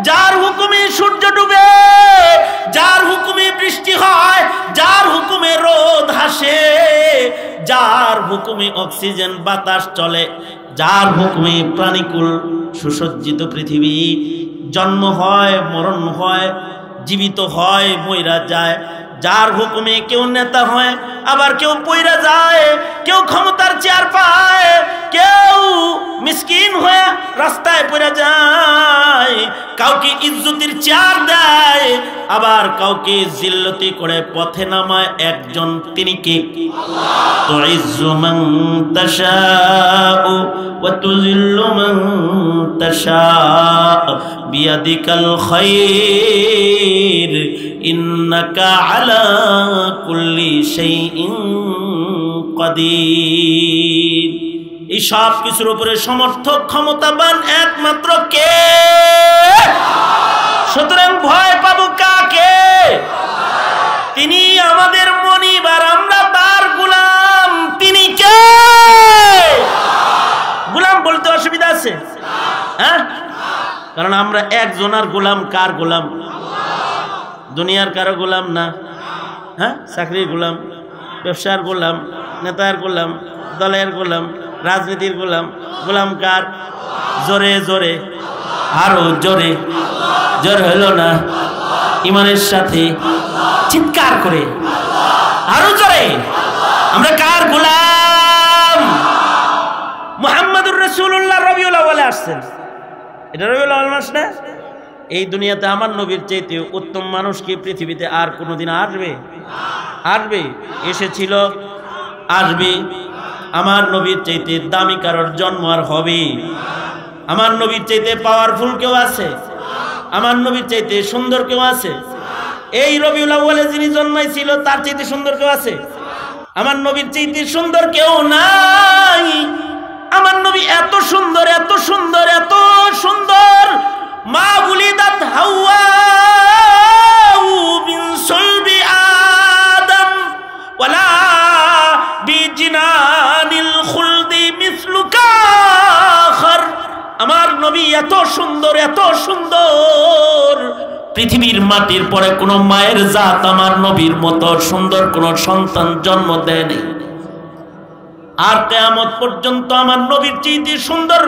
যার হুকুমে সূর্য ডুবে, যার হুকুমে বৃষ্টি হয়, যার হুকুমে রোদ হাসে, যার হুকুমে অক্সিজেন বাতাস চলে, যার হুকুমে প্রাণীকুল সুসজ্জিত পৃথিবী, জন্ম হয়, মরণ হয়, জীবিত হয়, মইরা যায়। যার হুকুমে কেউ নেতা হয়, আবার কেউ পইরা যায়, কেউ ক্ষমতার চেয়ার পায়, কেউ মিসকিন হয়ে রাস্তায় পড়ে যায়, কাউকে ইজ্জতের চেয়ার দেয়, আবার কাউকে জিল্লতি করে পথে নামায় একজন, তিনি কে? তুইজ্জু মান তাশাউ ওয়া তুযিল্লু মান তাশাউ বিয়াদিকাল খায়র ইন্নাকা আলা কুল্লি শাইইন কাদির। এই সব কিছুর উপরে সমর্থক ক্ষমতাবান একমাত্র কে? সুতরাং ভয় পাবো কাকে? তিনি আমাদের মনিব আর আমরা তার গোলাম। তিনি কে? গোলাম বলতে অসুবিধা আছে? হ্যাঁ, কারণ আমরা একজনের গোলাম। কার গোলাম? দুনিয়ার কারো গোলাম না। হ্যাঁ, চাকরির গোলাম, ব্যবসার গোলাম, নেতার গোলাম, দলের গোলাম, রাজনীতির গোলাম। গোলাম কার? জোরে জোরে, আরো জোরে, জোর হলো না, ইমানের সাথে চিৎকার করে আরো জোরে, আমরা কার গোলাম? মুহাম্মদুর রাসূলুল্লাহ রবিউল আউয়ালে আসছেন। এটা রবিউল আউয়াল মাস না? এই দুনিয়াতে আমার নবীর চাইতে উত্তম মানুষ কি পৃথিবীতে আর কোনোদিন আসবে? আসবে? এসেছিল, আসবে। আমার নবীর চাইতে দামি কারোর জন্ম আর হবে? আমার নবীর চাইতে পাওয়ারফুল কেউ আছে? আমার নবীর চাইতে সুন্দর কেউ আছে? এই রবিউল আউয়ালে যিনি জন্মাইছিল তার চাইতে সুন্দর কেউ আছে? আমার নবীর চাইতে সুন্দর কেউ নাই। আমার নবী এত সুন্দর, এত সুন্দর, এত সুন্দর। মা উলিদাত হাওয়া মিন সুলবি আদম ওয়ালা বিজিনানিল খুলদি মিসলুকা আখার। আমার নবী এত সুন্দর, এত সুন্দর, পৃথিবীর মাটির পরে কোনো মায়ের জাত আমার নবীর মতো সুন্দর কোন সন্তান জন্ম দেয়নি। আর কিয়ামত পর্যন্ত আমার নবীর চেয়ে সুন্দর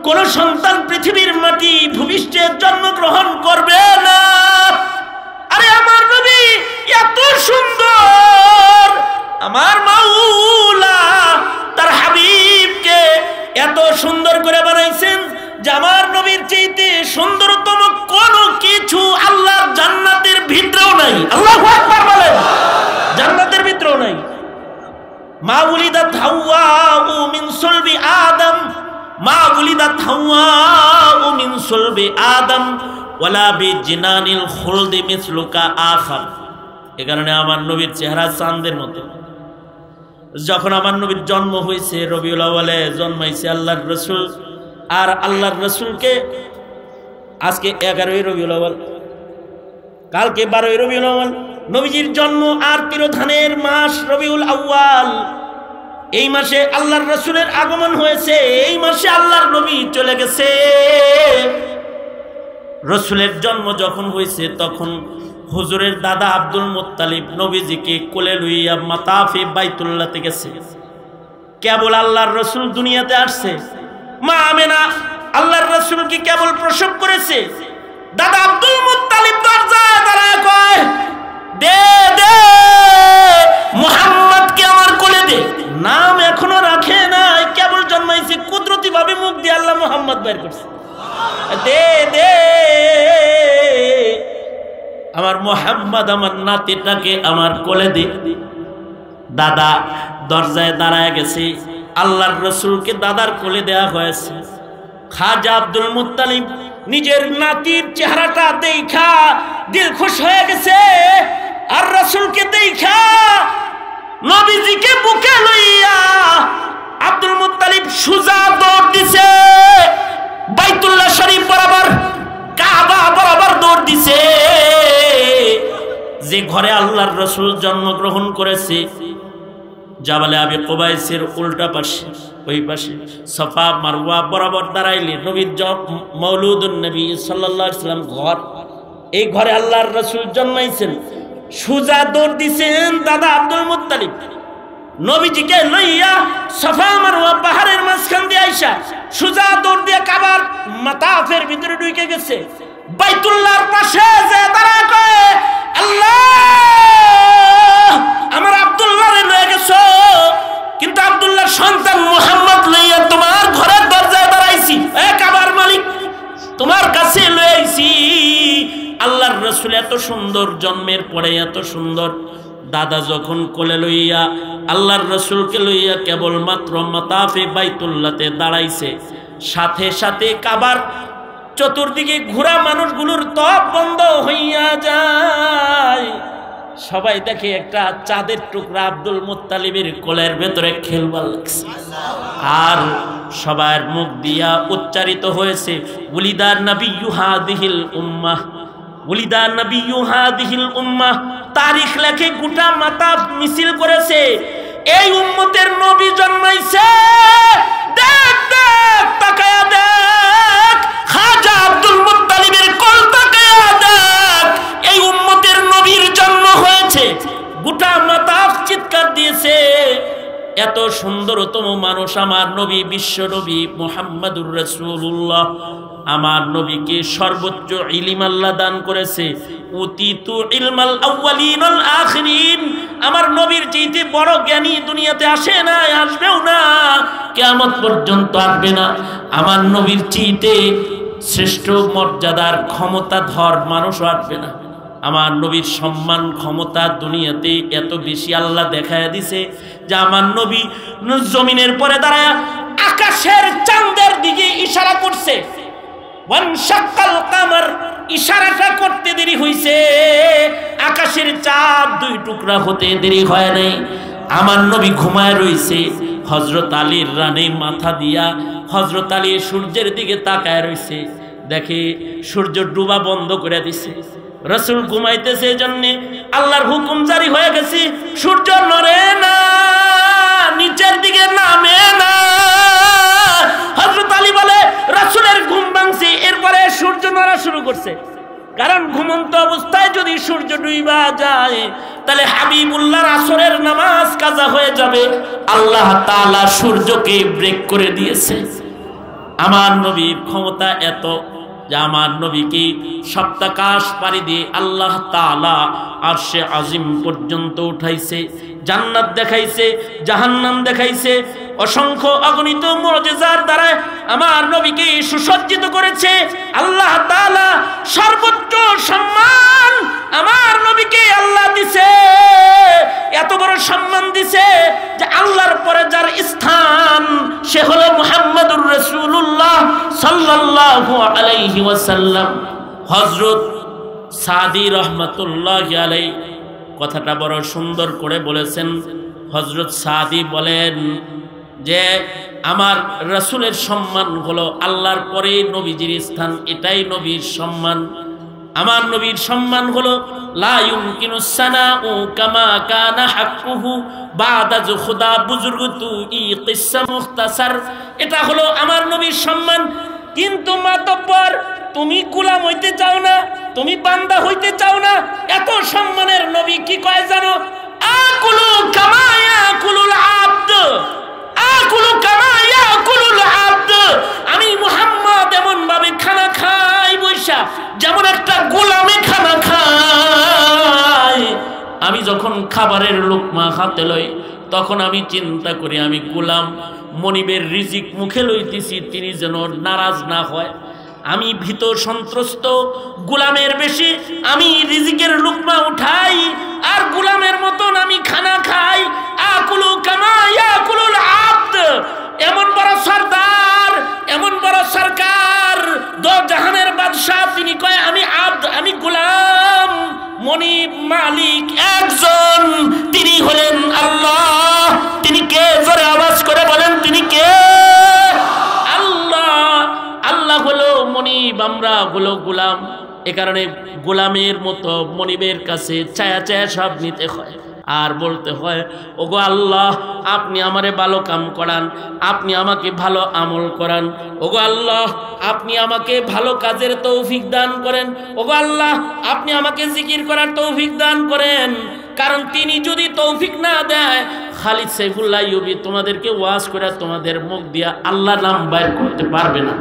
কোন সন্তান পৃথিবীর মাটি ভূমিষ্ঠে জন্মগ্রহণ করবে না। আরে আমার নবী এত সুন্দর, আমার মাওলা তার হাবিবকে এত সুন্দর করে বানাইছেন যে আমার নবীর চাইতে সুন্দরতম কোন কিছু আল্লাহর জান্নাতের ভিতরেও নাই। আল্লাহু আকবার বলেন। জান্নাতের ভিতরেও নাই। মা উলিদাত হাওয়া মিন সুলবি আদম, মা উলিদাত হাওয়া মিন সুলবি আদম ওয়ালা বিজিনানিল খুলদি মিসলুকা আখার। এই কারণে আমার নবীর চেহারা চাঁদের মতো। যখন আমার নবীর জন্ম হয়েছে রবিউল আউয়ালে জন্মাইছে আল্লাহর রাসূল, আর আল্লাহর রাসূলকে আজকে 11ই রবিউল আউয়াল, কালকে 12ই রবিউল আউয়াল। নবীজির জন্ম আর তিরোধানের মাস রবিউল আউয়াল। এই মাসে আল্লাহর রাসূলের আগমন হয়েছে, এই মাসে আল্লাহর নবী চলে গেছে। রাসূলের জন্ম যখন হয়েছে তখন হুজুরের দাদা আব্দুল মুত্তালিব নবীজিকে কোলে লইয়া মাতাফে বাইতুল্লাহতে গেছে। কেবল আল্লাহর রাসূল দুনিয়াতে আসছে, মা আমেনা আল্লাহর রাসূলকে কেবল প্রসব করেছে। দাদা আব্দুল মুত্তালিব দরজায় দাঁড়ায় কয়, দে দে মুহাম্মদকে আমার কোলে দে। নাম এখনো রাখে নাই, কেবল জন্মাইছে, কুদরতি ভাবে মুখ দিয়ে আল্লাহ মুহাম্মদ বের করছে। দে দে আমার মুহাম্মদ, আমার নাতিটাকে আমার কোলে দে। দাদা দরজায় দাঁড়ায় গেছে, আল্লাহর রাসূলকে দাদার কোলে দেয়া হয়েছে। খাজা আব্দুল মুত্তালিব নিজের নাতির চেহারাটা দেখা দিল খুশ হয়ে গেছে, আর রাসূলকে দেখা নবীজিকে বুকে লইয়া আব্দুল মুত্তালিব সুজা দৌড় দিছে বাইতুল্লাহ শরীফ বরাবর, কাবা বরাবর দৌড় দিছে। যে ঘরে আল্লাহর রাসূল জন্মগ্রহণ করেছে জাবালে আবি কুবাইসের উল্টা পাশে, ওই পাশে সাফা মারওয়া বরাবর দাঁড়াইলে নবীর মওলুদুন নবী সাল্লাল্লাহু আলাইহি ওয়াসাল্লাম ঘর, এই ঘরে আল্লাহর রাসূল জন্মাইছেন। সুজা দৌড় দিছেন দাদা আব্দুল মুত্তালিব নবীজিকে লইয়া সাফা মারওয়া পাহাড়ের মাঝখান দিয়ে আইসা সুজা দৌড় দিয়ে কাবার মাতাফের ভিতরে ঢুকে গেছে। বাইতুল্লাহর পাশে যে দাঁড়ায় কয়, আল্লাহ আমার আব্দুল্লাহরে লয়ে গেছো, কিন্তু আব্দুল্লাহর সন্তান মুহাম্মদ লইয়া তোমার ঘরের দরজায় দাঁড়াইছি। এ কাবার মালিক, তোমার কাছে লয়ে আইছি। আল্লাহর রাসূল এত সুন্দর, জন্মের পরে এত সুন্দর। দাদা যখন কোলে লইয়া আল্লাহর রাসূলকে লইয়া কেবল মাত্র মাতাফে বাইতুল্লাহতে দাঁড়াইছে, সাথে সাথে কাবার চতুর্দিকে ঘোরা মানুষগুলোর তপ বন্ধ হইয়া যায়। সবাই দেখে একটা চাঁদের টুকরা আব্দুল মুত্তালিবের কোলের ভেতরে খেলবার লাগছে, আর সবার মুখ দিয়া উচ্চারিত হয়েছে উলিদার নবিয়্যু হাদিহিল উম্মাহ, উলিদার নবিয়্যু হাদিহিল উম্মাহ। তারিখ লেখে গোটা মাতাফ মিছিল করেছে, এই উম্মতের নবী জন্মাইছে। দেখ দেখ, তাকায়া দেখ, খাজা আব্দুল মুত্তালিবের কোল তাকায়া দেখ, এই উম্মতের নবীর জন্ম হয়েছে। গোটা মাতাফ চিৎকার দিয়েছে, এত সুন্দরতম মানুষ আমার নবী, বিশ্ব নবী মুহাম্মাদুর রাসূলুল্লাহ। আমার নবীকে সর্বোচ্চ ইলম আল্লাহ দান করেছে। উতিতু ইলমাল আউয়ালিন ওয়াল আখিরিন। আমার নবীর চাইতে বড় জ্ঞানী দুনিয়াতে আসে না, আসবেও না, কিয়ামত পর্যন্ত আসবে না। আমার নবীর চাইতে শ্রেষ্ঠ মর্যাদার ক্ষমতাধর মানুষও আসবে না। আমার নবীর সম্মান ক্ষমতা দুনিয়াতে এত বেশি আল্লাহ দেখায় দিছে যে আমার নবী জমিনের পরে দাঁড়ায় আকাশের চাঁদের দিকে ইশারা করছে। ওয়ানশাক্কাল কামার, ইশারাটা করতে দেরি হইছে, আকাশের চাঁদ দুই টুকরা হতে দেরি হয় নাই। আমার নবী ঘুমায় রইছে, হযরত আলীর রানে মাথা দিয়া হযরত আলী সূর্যের দিকে তাকায় রইছে, দেখে সূর্য ডুবা বন্ধ করে দিছে। রাসূল ঘুমাইতেছে, এজন্য আল্লাহর হুকুম জারি হয়ে গেছে, সূর্য নড়ে না, নিচের দিকে নামে না। হযরত আলী বলে রাসূলের ঘুম ভাঙছে, এরপরে সূর্য নড়া শুরু করছে। কারণ ঘুমন্ত অবস্থায় যদি সূর্য ডুইবা যায় তাহলে হাবিবুল্লাহর আসরের নামাজ কাজা হয়ে যাবে। আল্লাহ তাআলা সূর্যকে ব্রেক করে দিয়েছে। আমার নবীর ক্ষমতা এত যে আমার নবীকে সপ্তাকাশ পাড়ি দিয়ে আল্লাহ তাআলা আরশে আজিম পর্যন্ত উঠাইছে, জান্নাত দেখাইছে, জাহান্নাম দেখাইছে, অসংখ্য অগণিত মুজিজার দ্বারা আমার নবীকে সুসজ্জিত করেছে। আল্লাহ তাআলা সর্বোচ্চ সম্মান আমার নবীকে আল্লাহ দিছে, এত বড় সম্মান দিছে যে আল্লাহর পরে যার স্থান সে হলো মুহাম্মদুর রাসূলুল্লাহ সাল্লাল্লাহু আলাইহি ওয়াসাল্লাম। হযরত সাদি রাহমাতুল্লাহি আলাইহি কথাটা বড় সুন্দর করে বলেছেন। হযরত সাদি বলেন যে আমার রাসূলের সম্মান হলো আল্লাহর পরে নবীজির স্থান, এটাই নবীর সম্মান। আমার নবীর সম্মান হলো লা ইউমকিনু সানাউ কামা কানা হাক্কুহু বাদা খুদা বুজুর্গতু ই কিসসা মুখতাসার, এটা হলো আমার নবীর সম্মান। কিন্তু মাতব্বর তুমি গোলাম হইতে চাও না, তুমি বান্দা হইতে চাও না, এত সম্মানের নবী কি কয় জানো? আকুলু কামা ইয়াকুলুল আবদ, আকুলু কামা ইয়াকুলুল আবদ, আমি মুহাম্মদ এমন ভাবে খানা খাই বৈশা যেমন একটা গোলামে খানা খায়। আমি যখন খাবারের লোকমা হাতে লই তখন আমি চিন্তা করি আমি গোলাম, মনিবের রিজিক মুখে লইতেছি, তিনি যেন নারাজ না হয়। আমি ভীত সন্ত্রস্ত, গোলামের বেশি আমি রিজিকের লুকমা উঠাই আর গোলামের মতন আমি খানা খাই। আকুলু কামা ইয়াকুলুল আবদ, এমন বড় সরদার, এমন বড় সরকার, দো জাহানের বাদশা, তিনি কয় আমি আবদ, আমি গোলাম। মনিব মালিক একজন, তিনি হলেন আল্লাহ। তিনি কে? জোরে আওয়াজ করে বলেন, তিনি কে? আল্লাহ। আল্লাহ হলো মনিব, আমরা হলো গোলাম। এ কারণে গোলামের মতো মনিবের কাছে চায়া চায়া সব নিতে হয় আর বলতে হয়, ওগো আল্লাহ আপনি আমারে ভালো কাম করান, আপনি আমাকে ভালো আমল করান, ওগো আল্লাহ আপনি আমাকে ভালো কাজের তৌফিক দান করেন, ওগো আল্লাহ আপনি আমাকে জিকির করার তৌফিক দান করেন। কারণ তিনি যদি তৌফিক না দেয়, খালিদ সাইফুল্লাহ আইয়ুবী তোমাদেরকে ওয়াজ করে তোমাদের মুখ দিয়া আল্লাহ নাম বাইর করতে পারবে না।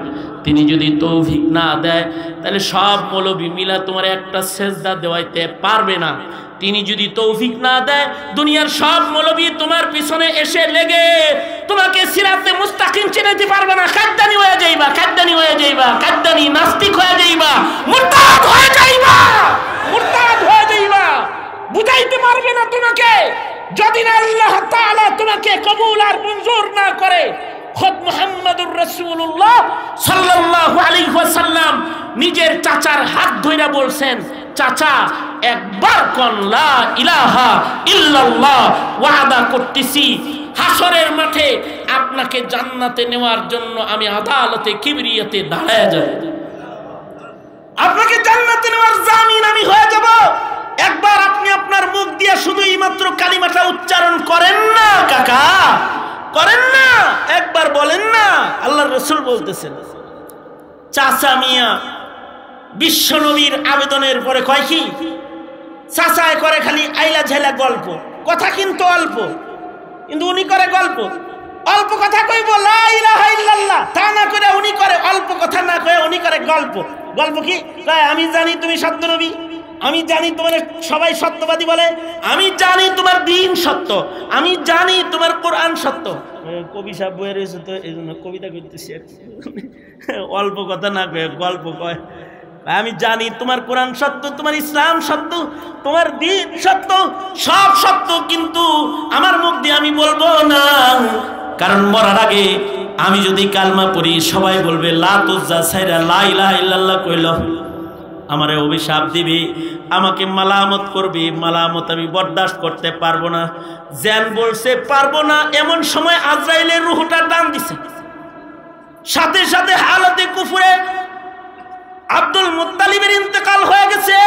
তিনি যদি তৌফিক না দেয় তাহলে সব মৌলবী মিলা তোমার একটা সেজদা দেওয়াইতে পারবে না। তিনি যদি তৌফিক না দেয়, দুনিয়ার সব মৌলবী তোমার পিছনে এসে লেগে তোমাকে সিরাতে মুস্তাকিম চিনাইতে পারবে না। কাদ্দানি হয়ে যাইবা, কাদ্দানি হয়ে যাইবা, কাদ্দানি নাস্তিক হয়ে যাইবা, মুরতাদ হয়ে যাইবা, মুরতাদ হয়ে যাইবা। বুঝাইতে পারবে না তোমাকে যদি না আল্লাহ তাআলা তোমাকে কবুল আর মঞ্জুর না করে। খুদ মুহাম্মদুর রাসূলুল্লাহ সাল্লাল্লাহু আলাইহি ওয়াসাল্লাম নিজের চাচার হাত ধরে বলছেন, চাচা একবার কোন লা ইলাহা ইল্লাল্লাহ, ওয়াদা করতেছি হাসরের মাঠে আপনাকে জান্নাতে নেওয়ার জন্য আমি আদালতে কিবরিয়াতে দাঁড়ায় যাব, আপনাকে জান্নাতে নেওয়ার জামিন আমি হয়ে যাব। একবার আপনি আপনার মুখ দিয়ে শুধুই মাত্র কালিমাটা উচ্চারণ করেন না কাকা, করেন না, একবার বলেন না। আল্লাহর রাসূল বলতেছেন, চাচা মিয়া বিশ্ব নবীর আবেদনের পরে কয় কি? চাচায় করে খালি আইলা ঝাইলা গল্প, কথা কিন্তু অল্প, কিন্তু উনি করে গল্প। অল্প কথা কইব লা ইলাহা ইল্লাল্লাহ, তা না করে উনি করে অল্প কথা, না কয়ে উনি করে গল্প। গল্প কি? কয় আমি জানি তুমি সত্য নবী, আমি জানি তোমার সবাই সত্যবাদী বলে, আমি জানি তোমার দিন সত্য, আমি জানি তোমার কোরআন সত্য। কবি সাহেব বয়ে রয়েছে তো এই জন্য কবিতা করতেছি, অল্প কথা না কয়ে গল্প কয়। আমি জানি তোমার কোরআন সত্য, তোমার ইসলাম সত্য, তোমার দিন সত্য, সব সত্য, কিন্তু আমার মুখ দিয়ে আমি বলবো না, কারণ মরার আগে আমি যদি কালমা পড়ি সবাই বলবে লা তুজ্জা সাইরা লা ইলাহা ইল্লাল্লাহ কইল, আমারে অভিশাপ দিবে, আমাকে মালামত করবে, মালামত আমি বরদাস্ত করতে পারবো না। জ্ঞান বলছে পারবো না, এমন সময় আজরাইলের রূহটা টান দিছে, সাথে সাথে হালতে কুফরে আব্দুল মুত্তালিবের ইন্তেকাল হয়ে গেছে,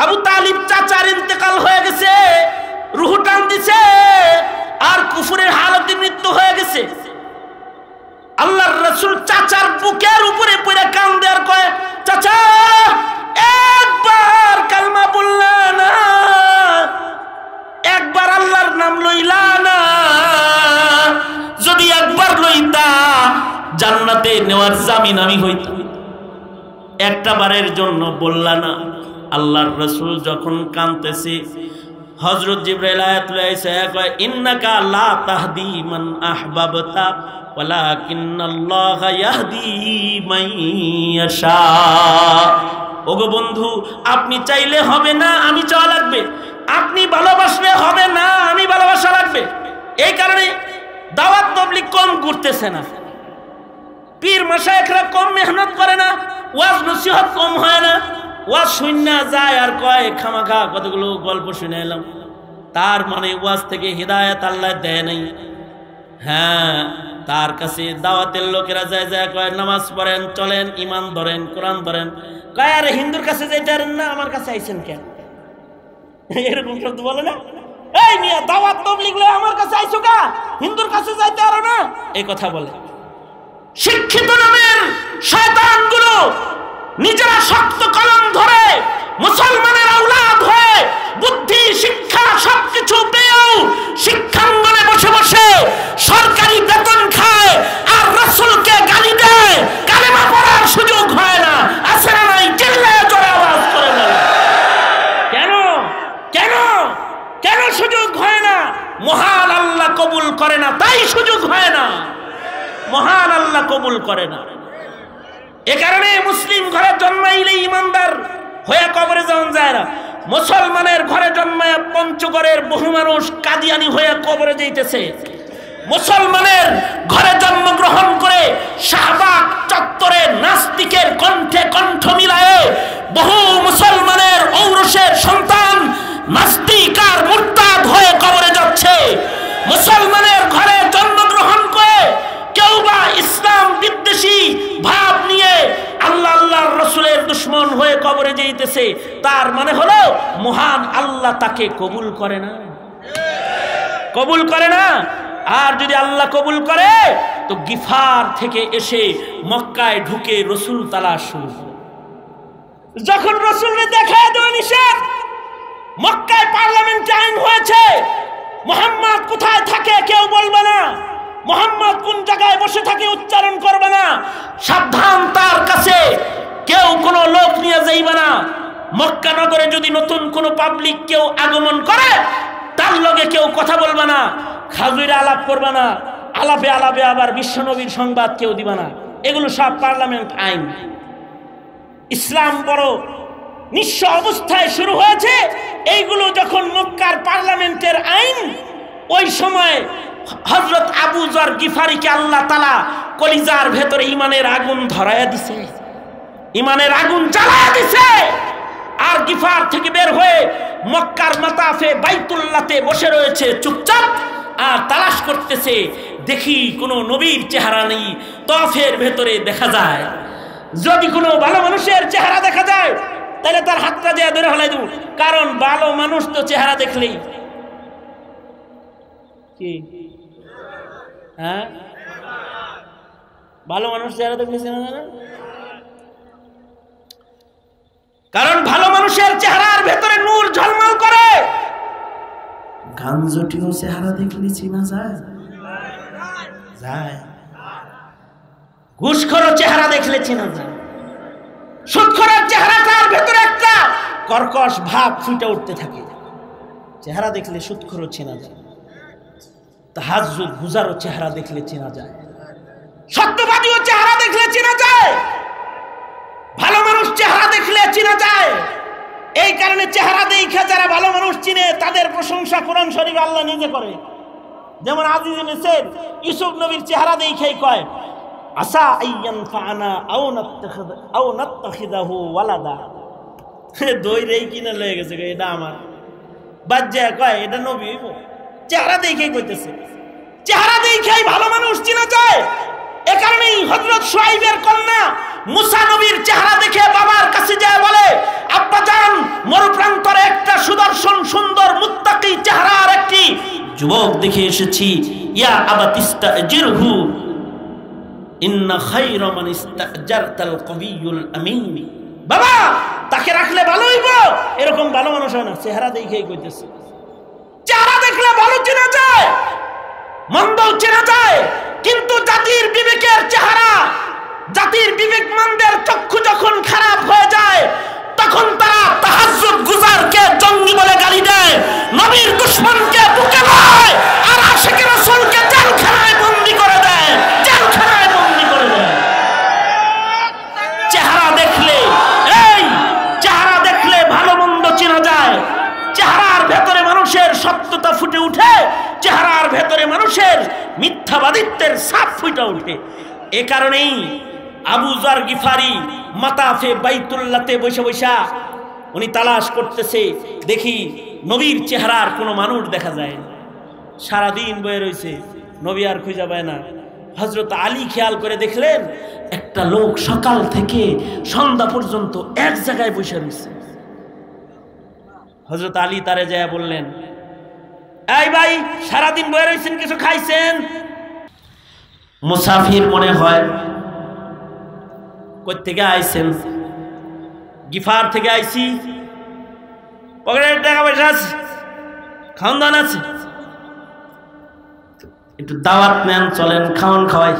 আবু তালিব চাচার ইন্তেকাল হয়ে গেছে, রূহ টান দিছে, আর কুফরের হালতে মৃত্যু হয়ে গেছে। আল্লাহর রাসূল চাচার বুকের উপরে পড়ে কান্দে আর কয়, চাচা একবার কালমা বললা না, একবার আল্লাহর নাম লইলা না, যদি একবার লইতা জান্নাতে নেওয়ার জামিন আমি হইতাম, একটা বারের জন্য বললা না। আল্লাহর রাসূল যখন কাঁদতেছে, হযরত জিবরাইল আয়াত লইছে, কয় ইন্নাকা লা তাহদি মান আহবাবতা ওয়ালাকিন্নাল্লাহা ইয়াহদি মান ইয়াশা। ওগো বন্ধু, আপনি চাইলে হবে না, আমি চাওয়া লাগবে, আপনি ভালোবাসলে হবে না, আমি ভালোবাসা লাগবে। এই কারণে দাওয়াত তাবলীগ কম করতেছে না, পীর মাশায়েখরা কম মেহনত করে না, ওয়াজ নসিহত কম হয় না, ওয়াজ শুননা যায় আর কয় খামাখা কতগুলো গল্প শুনে এলাম, তার মানে ওয়াজ থেকে হিদায়াত আল্লাহ দেয় নাই। হ্যাঁ, তার কাছে দাওয়াতের লোকেরা যায় যায় কয় নামাজ পড়েন, চলেন, ইমান ধরেন, কোরআন ধরেন, কয় আরে হিন্দুর কাছে যাইতেন না, আমার কাছে আইছেন কেন? এরকম শব্দ বলে না, এই মিয়া দাওয়াত তাবলীগ লয়ে আমার কাছে আইছো কা, হিন্দুর কাছে যাইতে পারো না, এই কথা বলে। শিক্ষিত নামের শয়তানগুলো নিজেরা শক্ত কলম ধরে মুসলমানের আওলাদ হয়ে বুদ্ধি শিক্ষা সবকিছু পেয়েও শিক্ষাঙ্গনে বসে বসে সরকারি বেতন খায় আর রাসূলকে গালি দেয়, কালেমা পড়ার সুযোগ হয় না। আছে না নাই? চিল্লায় জোরে আওয়াজ করে বলে, কেন কেন কেন সুযোগ হয় না? মহান আল্লাহ কবুল করে না, তাই সুযোগ হয় না। মহান আল্লাহ কবুল করে না। এ কারণে মুসলিম ঘরে জন্মাইলে ইমানদার হয়ে কবরে যাওয়া যায় না। মুসলমানের ঘরে জন্মায় পঞ্চগড়ের বহু মানুষ কাদিয়ানি হয়ে কবরে যাইতেছে। মুসলমানের ঘরে জন্মগ্রহণ করে শাহবাগ চত্বরে নাস্তিকের কণ্ঠে কণ্ঠ মিলায়ে বহু মুসলমানের ঔরসের সন্তান নাস্তিক আর মুরতাদ হয়ে কবরে যাচ্ছে। মুসলমানের ঘরে জন্মগ্রহণ করে কেউ বা ইসলাম বিদ্বেষী ভাব নিয়ে আল্লাহ আল্লাহর রাসূলের দুশমন হয়ে কবরে যাইতেছে। তার মানে হলো মহান আল্লাহ তাকে কবুল করে না, কবুল করে না। আর যদি আল্লাহ কবুল করে তো গিফার থেকে এসে মক্কায় ঢুকে রসুল তালাশ শুরু। যখন রসুলকে দেখায় দেওয়া নিষেধ, মক্কায় পার্লামেন্ট আইন হয়েছে, মুহাম্মদ কোথায় থাকে কেউ বলবে না, মুহাম্মদ কোন জায়গায় বসে থাকে উচ্চারণ করবে না, সাবধান, তার কাছে কেউ কোনো লোক নিয়ে যাইবে না। মক্কা নগরে যদি নতুন কোনো পাবলিক কেউ আগমন করে তার লগে কেউ কথা বলবে না, খাজুরে আলাপ করবে না, আলাপে আলাপে আবার বিশ্বনবীর সংবাদ কেউ দিবে না। এগুলো সব পার্লামেন্ট আইন। ইসলাম বড় নিঃস্ব অবস্থায় শুরু হয়েছে। এইগুলো যখন মক্কার পার্লামেন্টের আইন, ওই সময় হযরত আবু যর গিফারিকে আল্লাহ তাআলা কলিজার ভেতরে ইমানের আগুন ধরায়া দিছে, ইমানের আগুন জ্বালায়া দিছে। আর গিফার থেকে বের হয়ে মক্কার মাতাফে বাইতুল্লাহতে বসে রয়েছে চুপচাপ, আর তালাশ করতেছে, দেখি কোনো নবীর চেহারা নেই। তফের ভেতরে দেখা যায়, যদি কোনো ভালো মানুষের চেহারা দেখা যায় তাহলে তার হাতটা দিয়ে ধরে হলাই দেব, কারণ ভালো মানুষ তো চেহারা দেখলেই কি, হ্যাঁ, ভালো মানুষ চেহারা দেখলেই চেনা যায় না। কারণ ভালো মানুষের চেহারার ভেতরে নূর ঝলমল করে। গাঞ্জটিও চেহারা দেখলে চেনা যায়, যায়। ঘুষখোর চেহারা দেখলে চেনা যায়, সুদখোরের চেহারা কর্কশ ভাব ফুটে উঠতে থাকে। চেহারা দেখলে সুদখোরও চেনা যায়, তাহাজ্জুদ গুজারও চেহারা দেখলে চেনা যায়, সত্যবাদীও চেহারা দেখলে চেনা যায়, ভালো মানুষ চেহারা দেখলে চেনা যায়। এই কারণে চেহারা দেখে যারা ভালো মানুষ চিনে তাদের প্রশংসা কোরআন শরীফে আল্লাহ নিজে করে। যেমন আজিজ মিসর ইউসুফ নবীর চেহারা দেখেই কয় আসা আইয়ানফানা আও নাত্তাখিদাহু ওয়ালাদা। দইরেই কিনা লয়ে গেছে, এটা আমার বাজ্জা কয় এটা নবী হইব। চেহারা দেখেই কইতেছে, চেহারা দেখেই ভালো মানুষ চিনা যায়। এ কারণেই হযরত শুআইবের কন্যা মুসা নবীর চেহারা দেখে বাবার কাছে যায় বলে, আব্বা জান, মরুপ্রান্তরে একটা সুদর্শন সুন্দর মুত্তাকি চেহারার একটি যুবক দেখে এসেছি। ইয়া আবাতিস্তাজিরহু ইন্না খায়রা মান ইস্তাজারতাল কবিয়ুল আমিন। বাবা, তাকে রাখলে ভালো হইব। এরকম ভালো মানুষ হয় না, চেহারা দেখেই কইতেছে। চেহারা দেখলে ভালো চেনা যায়, মন্দ চেনা যায়। কিন্তু জাতির বিবেকের চেহারা, জাতির বিবেকমানদের চক্ষু যখন খারাপ হয়ে যায় তখন তারা তাহাজ্জুদ গুজারকে জঙ্গি বলে গালি দেয়, নবীর দুশমনকে বুকে লয়, আর আশিকে রাসূলকে জেলখানায় বন্দী করে দেয়, জেলখানায় বন্দী করে দেয়। চেহারা দেখলে, এই চেহারা দেখলে ভালো মন্দ চেনা যায়। চেহারার ভেতরে মানুষের সত্যতা ফুটে উঠে, চেহারার ভেতরে মানুষের মিথ্যাবাদিত্বের ছাপ ফুটে ওঠে। এ কারণেই আবু যার গিফারি মাতাফে বাইতুল্লাহতে বসে বসে উনি তালাশ করতেছে, দেখি নবীর চেহারার কোনো মানুষ দেখা যায় না। সারাদিন বয়ে রয়েছে, নবী আর খুঁজে পায় না। হযরত আলী খেয়াল করে দেখলেন একটা লোক সকাল থেকে সন্ধ্যা পর্যন্ত এক জায়গায় বসে রয়েছে। হযরত আলী তারে যায় বললেন, এই ভাই, সারাদিন বয়ে রয়েছেন, কিছু খাইছেন? মুসাফির মনে হয়। কই থেকে আইছেন? গিফার থেকে আইছি। পকেটে টাকা পয়সা আছে, খাওয়ান দাওয়ান আছে, একটু দাওয়াত নেন, চলেন খাওয়ান খাওয়াই।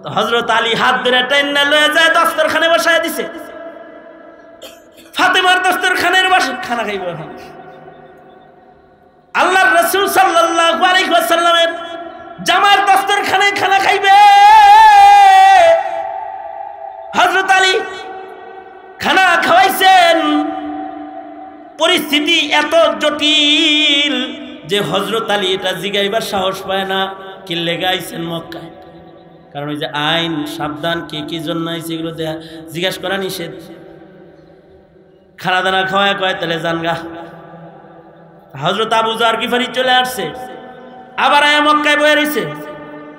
তো হযরত আলী হাত ধরে টেনে লয়ে যায়, দস্তরখানে বসায় দিছে। ফাতেমার দস্তরখানের বসে খানা খাইব। আল্লাহর রাসূল সাল্লাল্লাহু আলাইহি ওয়াসাল্লামের জামার দস্তরখানে খানা খাইবে। হযরত আলী খানা খাওয়াইছেন। পরিস্থিতি এত জটিল যে হযরত আলী এটা জিগাইবার সাহস পায় না, কি লেগে আইছেন মক্কায়। কারণ ওই যে আইন, সাবধান, কে কি জন্য আইছে এগুলো জিজ্ঞাসা করা নিষেধ। খানা দানা খাওয়ায় কয় তাহলে জানগা। হযরত আবু যার গিফারি চলে আসছে, আবার আয়া মক্কায় বয়ে রয়েছে,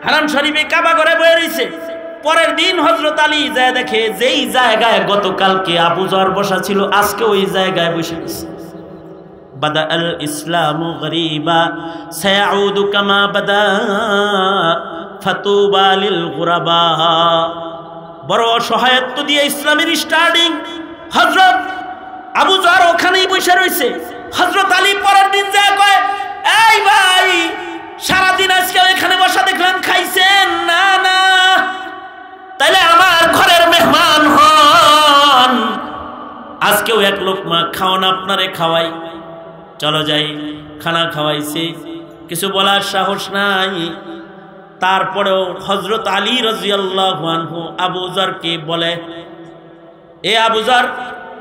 হারাম শরীফে কাবা ঘরে বয়ে রয়েছে। পরের দিন হযরত আলী যায় দেখে যেই জায়গায় গতকালকে আবু যার বসা ছিল আজকে ওই জায়গায় বসে গেছে। বাদা আল ইসলামু গরিবা সায়াউদু কামা বাদা ফাতুবা লিল গুরাবা। বড় অসহায়ত্ব দিয়ে ইসলামের স্টার্টিং। হযরত আবু যার ওখানেই বসে রয়েছে। হযরত আলী পরের দিন যায় কয়, এই ভাই, সারাদিন আজকে এখানে বসা দেখলাম, খাইছেন? না না, তাইলে আমার ঘরের মেহমান হন, আজকেও এক লোকমা খাওয়ান, আপনারে খাওয়াই, চলো যাই। খানা খাওয়াইছে, কিছু বলার সাহস নাই। তারপরেও হযরত আলী রাদিয়াল্লাহু আনহু আবু যারকে বলে, এ আবু যার,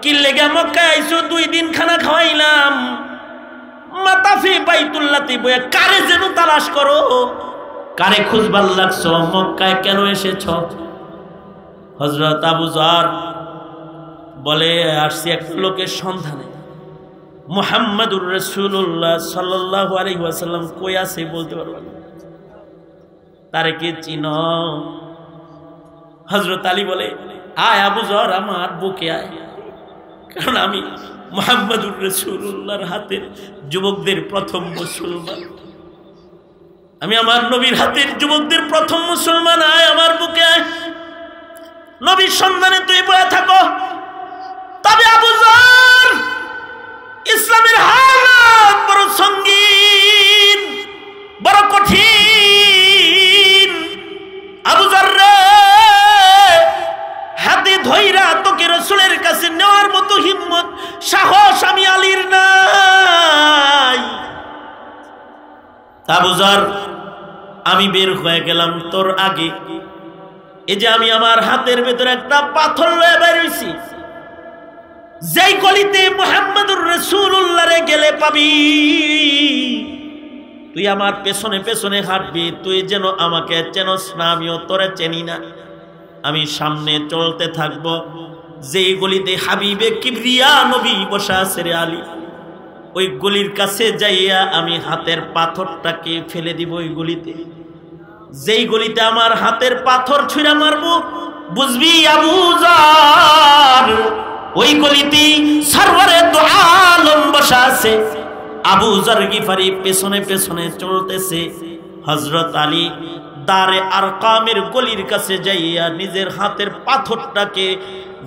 কি লেগে মক্কায় আইছো? 2 দিন খানা খাওয়াইলাম, মাতাফি বাইতুল্লাহতে বয়ে কারে যেন তালাশ করো, কারে খুঁজবার লাগছো, মক্কায় কেন এসেছ? হযরত আবু যার বলে, আসছি এক লোকের সন্ধানে। মুহাম্মাদুর রাসূলুল্লাহ সাল্লাল্লাহু আলাইহি ওয়াসাল্লাম কই আছে বলতে পারবেন? তারে কি চিনো? হযরত আলী বলে, আয় আবু যার, আমার বুকে আয়, কারণ আমি মুহাম্মাদুর রাসূলুল্লাহর হাতের যুবকদের প্রথম মুসলমান, আমি আমার নবীর হাতের যুবকদের প্রথম মুসলমান। আয় আমার বুকে আয়, নবীর সন্ধানে তুই বয়ে থাকো। তবে আবু যার, ইসলামের হালাত বড় সঙ্গীন, বড় কঠিন। আবু যার রে, হাতে ধইরা তোকে রাসূলের কাছে নেওয়ার মতো হিম্মত আবু যর, আমি বের হয়ে গেলাম তোর আগে। এই যে আমি আমার হাতের ভেতরে একটা পাথর লয়ে বের হইছি, যেই গলিতে মুহাম্মদুর রাসূলুল্লাহ রে গেলে পাবি, তুই আমার পেছনে পেছনে হাঁটবি। তুই যেন আমাকে চেনস না, আমিও তোরে চিনি না। আমি সামনে চলতে থাকব, যেই গলিতে হাবিবে কিবরিয়া নবী বসা আছে রে আলী, ওই গলির কাছে যাইয়া আমি হাতের পাথরটাকে ফেলে দিব ওই গলিতে। যেই গলিতে আমার হাতের পাথর ছুঁড়া মারবো, বুঝবি আবু যর ওই গলিতে সরওয়ারে দু আলম বসা আছে। আবু যর গিফারি পেছনে পেছনে চলতেছে। হযরত আলী দারে আরকামের গলির কাছে যাইয়া নিজের হাতের পাথরটাকে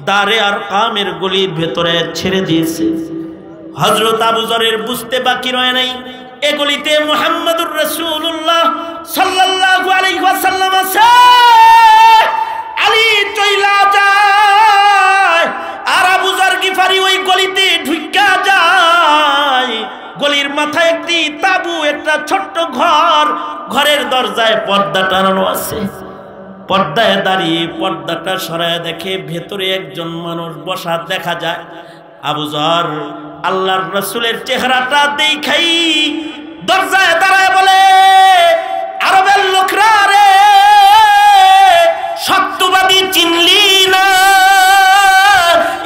দারে আরকামের গলির ভেতরে ছেড়ে দিয়েছে। হযরত আবু যরের বুঝতে বাকি রয় নাই, এ গলিতে মুহাম্মদুর রাসূলুল্লাহ সাল্লাল্লাহু আলাইহি ওয়াসাল্লাম আছে। আলী চইলা যায়, আর আবু যর গিফারি ওই গলিতে ঢুইকা যায়। গলির মাথায় একটি তাবু, একটা ছোট্ট ঘর, ঘরের দরজায় পর্দা টানানো আছে। পর্দায় দাঁড়িয়ে পর্দাটা সরায় দেখে ভেতরে একজন মানুষ বসা দেখা যায়। আবু যর আল্লাহর রাসূলের চেহারাটা দেখাই দরজায় দাঁড়ায় বলে, আরবের লোকরা রে, সত্যবাদী চিনলি না?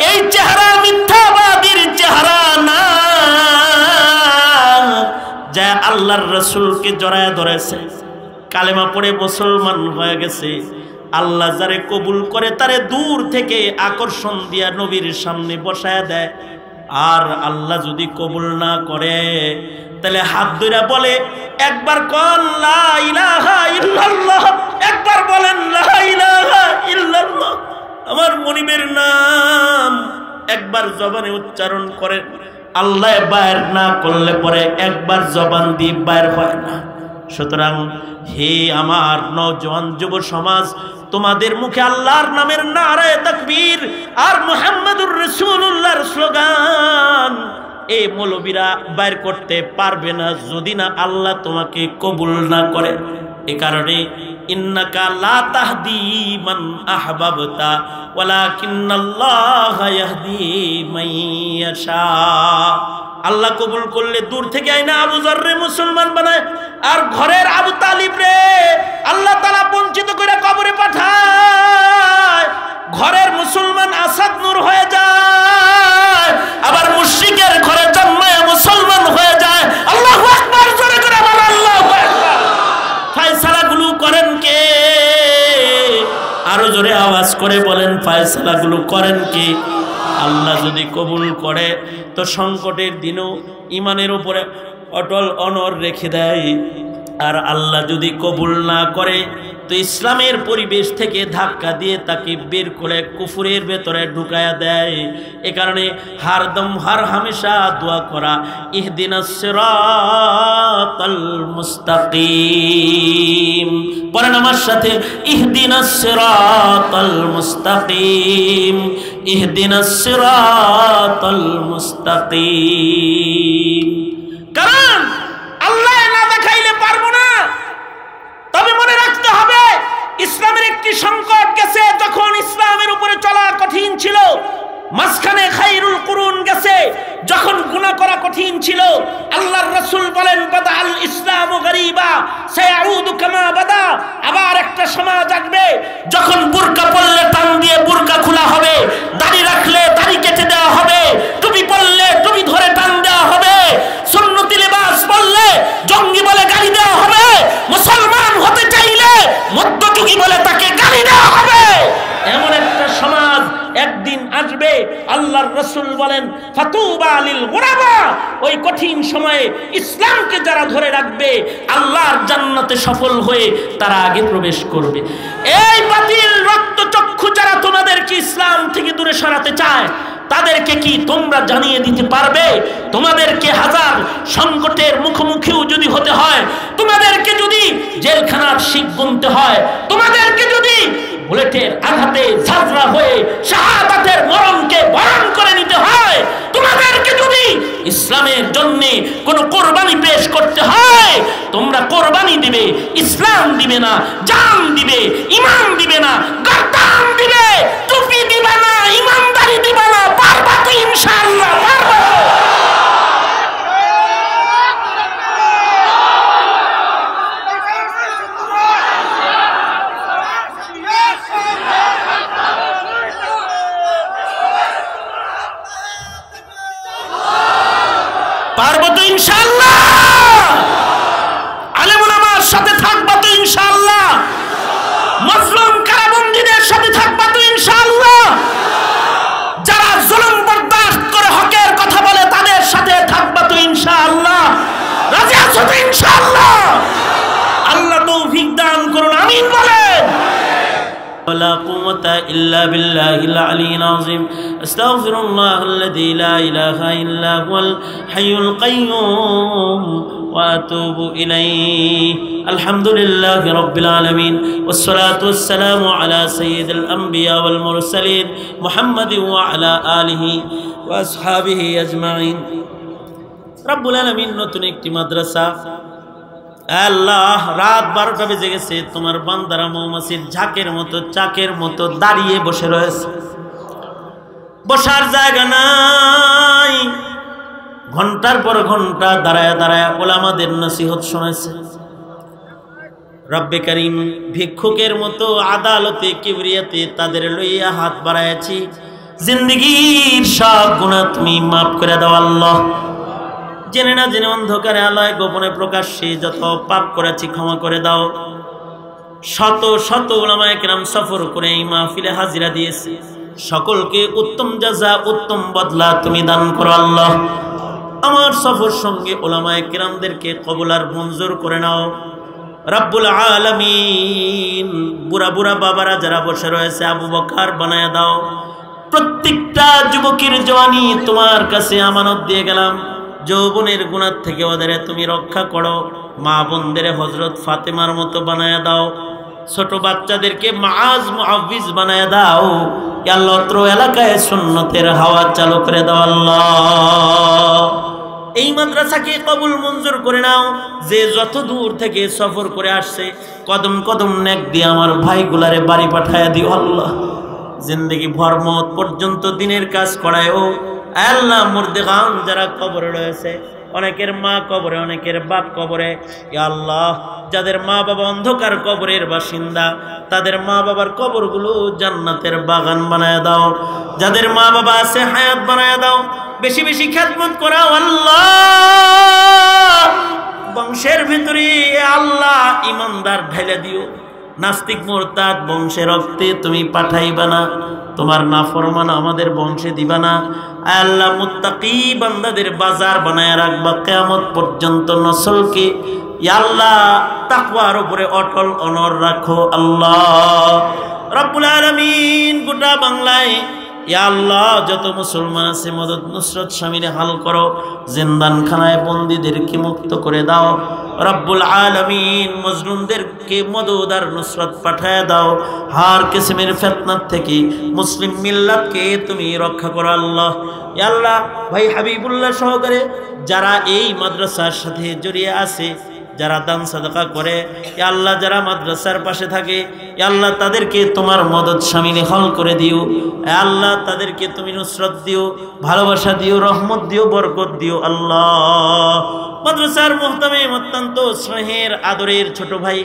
এই চেহারা মিথ্যাবাদীর চেহারা না। যা আল্লাহর রাসূলকে জড়ায় ধরেছে, কালেমা পড়ে মুসলমান হয়ে গেছে। আল্লাহ যারে কবুল করে তারে দূর থেকে আকর্ষণ দিয়া নবীর সামনে বসায় দেয়। আর আল্লাহ যদি কবুল না করে, তাহলে হাত ধরে বলে, একবার কল লা ইলাহা ইল্লাল্লাহ, একবার বলেন লা ইলাহা ইল্লাল্লাহ, আমার মনিবের নাম একবার জবানে উচ্চারণ করেন। আল্লাহ বাইর না করলে পরে একবার জবান দিয়ে বাইর হয় না। সুতরাং হে আমার নওজোয়ান যুব সমাজ, তোমাদের মুখে আল্লাহর নামের নারায়ে তাকবীর আর মুহাম্মদুর রাসূলুল্লাহর স্লোগান এই মৌলবীরা বাইর করতে পারবে না, যদি না আল্লাহ তোমাকে কবুল না করে। এ কারণে ইন্নাকা লা তাহদি মান আহবাবতা ওয়ালাকিন্নাল্লাহা ইয়াহদি মান ইয়াশা। আল্লাহ কবুল করলে দূর থেকে আইনা আবু যর রে মুসলমান বানায়, আর ঘরের আবু তালিব রে আল্লাহ তাআলা বঞ্চিত করে কবরে পাঠায়। ঘরের মুসলমান আসাদ নূর হয়ে যায়, আবার মুশরিকের ঘরে জন্মায় মুসলমান হয়ে যায়। আল্লাহু আকবার, জোরে করে বলো আল্লাহু আকবার। ফয়সালাগুলো করেন কে? আরো জোরে আওয়াজ করে বলেন, ফয়সালাগুলো করেন কে? আল্লাহ যদি কবুল করে তো সংকটের দিনও ইমানের উপরে অটল অনর রেখে দেয়। আর আল্লাহ যদি কবুল না করে তো ইসলামের পরিবেশ থেকে ধাক্কা দিয়ে তাকে বের করে কুফরের ভেতরে ঢুকায়া দেয়। এ কারণে হারদম হার হামেশা দোয়া করা, ইহদিনাস সিরাতাল মুস্তাকিম। পড়েন আমার সাথে, ইহদিনাস সিরাতাল মুস্তাকিম, ইহদিনাস সিরাতাল মুস্তাকিম। কারণ আল্লাহ না দেখাইলে পারবো না। তবে মনে রাখতে হবে, ইসলামের একটি সংকট গেছে, যখন ইসলামের উপরে চলা কঠিন ছিল। মাঝখানে খায়রুল কুরুন গেছে, যখন গুনাহ করা কঠিন ছিল। আল্লাহর রাসূল বলেন, বাদা আল ইসলামু গরীবা সায়াউদু কামা বাদা। আবার একটা সমাজ আসবে যখন বুরকা পরলে টান দিয়ে বুরকা খোলা হবে, দাড়ি রাখলে দাড়ি কেটে দেওয়া হবে, টুপি পরলে টুপি ধরে টান দেওয়া হবে, সুন্নতি লিবাস পরলে জঙ্গি বলে গালি দেওয়া হবে, মুসলমান হতে চাইলে মধ্যযুগী বলে তাকে গালি দেওয়া হবে। এমন একটা সমাজ একদিন আসবে। আল্লাহর রাসূল বলেন, ফাতুবা লিল গুরাবা। ওই কঠিন সময়ে ইসলামকে যারা ধরে রাখবে, আল্লাহর জান্নাতে সফল হয়ে তারা আগে প্রবেশ করবে। এই বাতিল রক্তচক্ষু যারা তোমাদেরকে ইসলাম থেকে দূরে সরাতে চায়, তাদেরকে কি তোমরা জানিয়ে দিতে পারবে? তোমাদেরকে হাজার সংকটের মুখোমুখিও যদি হতে হয়, তোমাদেরকে যদি জেলখানার শিক গুনতে হয়, তোমাদেরকে যদি বুলেটের আঘাতে ঝাঁঝরা হয়ে শাহাদাতের মরণকে বরণ করে নিতে হয়, তোমাদেরকে যদি ইসলামের জন্য কোন কোরবানি পেশ করতে হয়, তোমরা কোরবানি দিবে, ইসলাম দিবে না, জান দিবে, ঈমান দিবে না, গর্দান দিবে, টুপি দিবে না, ঈমানদারি দিবে না। পারবা তো ইনশাআল্লাহ, পারবা। পারবো তো ইনশাআল্লাহ। আলেম ওলামার সাথে থাকবা তো ইনশাআল্লাহ। মজলুম কারাবন্দীদের সাথে থাকবা তো ইনশাআল্লাহ। যারা জুলুম বরদাস্ত করে হকের কথা বলে তাদের সাথে থাকবা তো ইনশাআল্লাহ। রাজি আছো তো ইনশাআল্লাহ? আল্লাহ তৌফিক দান করুন, আমিন বলেন। ولا قوة إلا بالله العلي العظيم. أستغفر الله الذي لا إله إلا هو الحي القيوم وأتوب إليه. الحمد لله رب العالمين والصلاة والسلام على سيد الأنبياء والمرسلين محمد وعلى آله وأصحابه أجمعين. رب العالمين নতুন একটি মাদ্রাসা আল্লাহ, রাত 12টা বেজে গেছে, তোমার বান্দারা মৌমাছির ঝাঁকের মতো চাকের মতো দাঁড়িয়ে বসে রয়েছে, বসার জায়গা নাই। ঘন্টার পর ঘন্টা দাঁড়ায় দাঁড়ায় ওলামাদের নসিহত শোনাইছে। রব্বে করিম ভিক্ষুকের মতো আদালতে কিবরিয়াতে তাদের লইয়া হাত বাড়াইছি, জিন্দেগীর সব গুনাহ তুমি মাফ করে দাও আল্লাহ। জেনে না জেনে অন্ধকারে আলোয় গোপনে প্রকাশ্যে যত পাপ করেছি ক্ষমা করে দাও। শত শত উলামায়ে কেরাম সফর করে এই মাহফিলে হাজিরা দিয়েছে, সকলকে উত্তম জাযা উত্তম বদলা তুমি দান করো আল্লাহ। আমার সফর সঙ্গে উলামায়ে কেরামদেরকে কবুল আর মঞ্জুর করে নাও রব্বুল আলামিন। বুড়া বুড়া বাবারা যারা বসে রয়েছে আবু বকর বানায়া দাও। প্রত্যেকটা যুবকের জওয়ানি তোমার কাছে আমানত দিয়ে গেলাম, যৌবনের গুনাহ থেকে ওদের তুমি রক্ষা করো। মা বোনদের হযরত ফাতেমার মতো বানায়া দাও, ছোট বাচ্চাদেরকে মাআজ মুআফিজ বানায়া দাও। ইয়া আল্লাহ অত্র এলাকায় সুন্নতের হাওয়া চালু করে দাও আল্লাহ। এই মাদ্রাসাকে কবুল মঞ্জুর করে নাও। যে যত দূর থেকে সফর করে আসছে কদম কদম নেক দিয়ে আমার ভাইগুলারে বাড়ি পাঠায়া দিও আল্লাহ। জিন্দেগি ভর মত পর্যন্ত দিনের কাজ করায়ও আল্লাহ। মুর্দেগান যারা কবরে রয়েছে, অনেকের মা কবরে, অনেকের বাপ কবরে, ইয়া আল্লাহ যাদের মা বাবা অন্ধকার কবরের বাসিন্দা তাদের মা বাবার কবরগুলো জান্নাতের বাগান বানায় দাও। যাদের মা বাবা আছে হায়াত বানায় দাও, বেশি বেশি খেদমত করাও আল্লাহ। বংশের ভিতরে আল্লাহ ইমানদার ঢেলে দিও। নাস্তিক মুরতাদ বংশে রক্তে তুমি পাঠাইবা না, তোমার নাফরমান আমাদের বংশে দিবা না। আল্লাহ মুত্তাকি বান্দাদের বাজার বানায় রাখবা কিয়ামত পর্যন্ত। নসলকে ইয়া আল্লাহ তাকওয়ার উপরে অটল অনর রাখো আল্লাহ রব্বুল আলামিন। গোটা বাংলায় ইয়া আল্লাহ যত মুসলমান আছে মদদ নুসরত শামিলে হাল করো। জিন্দানখানায় বন্দীদেরকে মুক্ত করে দাও রব্বুল আলামিন। মজলুমদেরকে মদদ আর নুসরত পাঠায় দাও। হার কিসমের ফিতনাত থেকে মুসলিম মিল্লাতকে তুমি রক্ষা করো আল্লাহ। ইয়া আল্লাহ ভাই হাবিবুল্লাহ সহকারে যারা এই মাদ্রাসার সাথে জড়িয়ে আছে, যারা দান সাদাকা করে, ইয়া আল্লাহ যারা মাদ্রাসার পাশে থাকে, ইয়া আল্লাহ তাদেরকে তোমার মদদ শামিলে হল করে দিও। ইয়া আল্লাহ তাদেরকে তুমি নুসরত দিও, ভালোবাসা দিও, রহমত দিও, বরকত দিও আল্লাহ। মাদ্রাসার মুহতামিম অত্যন্ত স্নেহের আদরের ছোট ভাই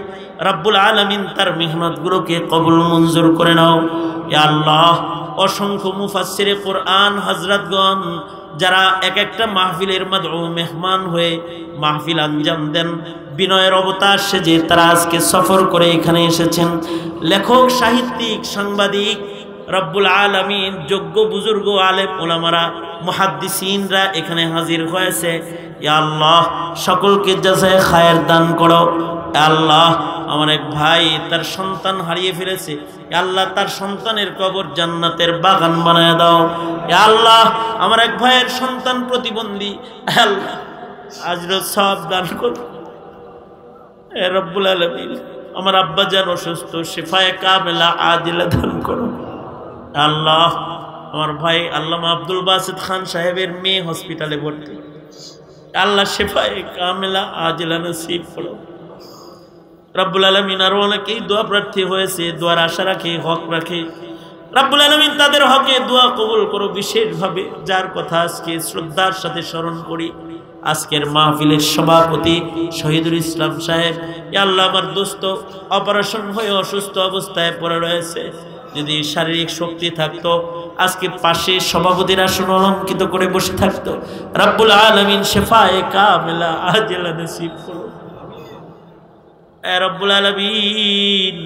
রব্বুল আলামিন তার মেহনতগুলোকে কবুল মঞ্জুর করে নাও। ইয়া আল্লাহ অসংখ্য মুফাসসিরে কোরআন হযরতগণ যারা এক একটা মাহফিলের মাদউ মেহমান হয়ে মাহফিল আঞ্জাম দেন, বিনয়ের অবতার সেজে তারা আজকে সফর করে এখানে এসেছেন। লেখক, সাহিত্যিক, সাংবাদিক রব্বুল আলামিন, যোগ্য বুজুর্গ আলেম ওলামারা, মুহাদ্দিসিনরা এখানে হাজির হয়েছে। ইয়া আল্লাহ সকলকে জাযায়ে খায়ের দান করো। ইয়া আল্লাহ আমার এক ভাই তার সন্তান হারিয়ে ফেলেছে, ইয়া আল্লাহ তার সন্তানের কবর জান্নাতের বাগান বানায় দাও। ইয়া আল্লাহ আমার এক ভাইয়ের সন্তান প্রতিবন্ধী, ইয়া আল্লাহ আজর সব দান করো। এ রব্বুল আলামিন আমার আব্বা জান অসুস্থ, শিফায়ে কামিলা আজিলা দান করো। আল্লাহ আমার ভাই আল্লামা আব্দুল বাসিত খান সাহেবের মেয়ে হসপিটালে ভর্তি, আল্লাহ শেফায়ে কামেলা আজিলা নসিব করো। রব্বুল আলামিন আরো অনেকেই দোয়া প্রার্থী হয়েছে, দোয়ার আশা রাখে, হক রাখে। রব্বুল আলামিন তাদের হকে দোয়া কবুল করো। বিশেষভাবে যার কথা আজকে শ্রদ্ধার সাথে স্মরণ করি, আজকের মাহফিলের সভাপতি শহীদুল ইসলাম সাহেব। ইয়া আল্লাহ, আমার দোস্ত অপারেশন হয়ে অসুস্থ অবস্থায় পড়ে রয়েছে। যদি শারীরিক শক্তি থাকতো আজকে পাশে সভাপতির আসন অলঙ্কিত করে বসে থাকতো। রব্বুল আলামিন শেফায়ে কামেলা আজিলা নসিব করো। এ রব্বুল আলামিন,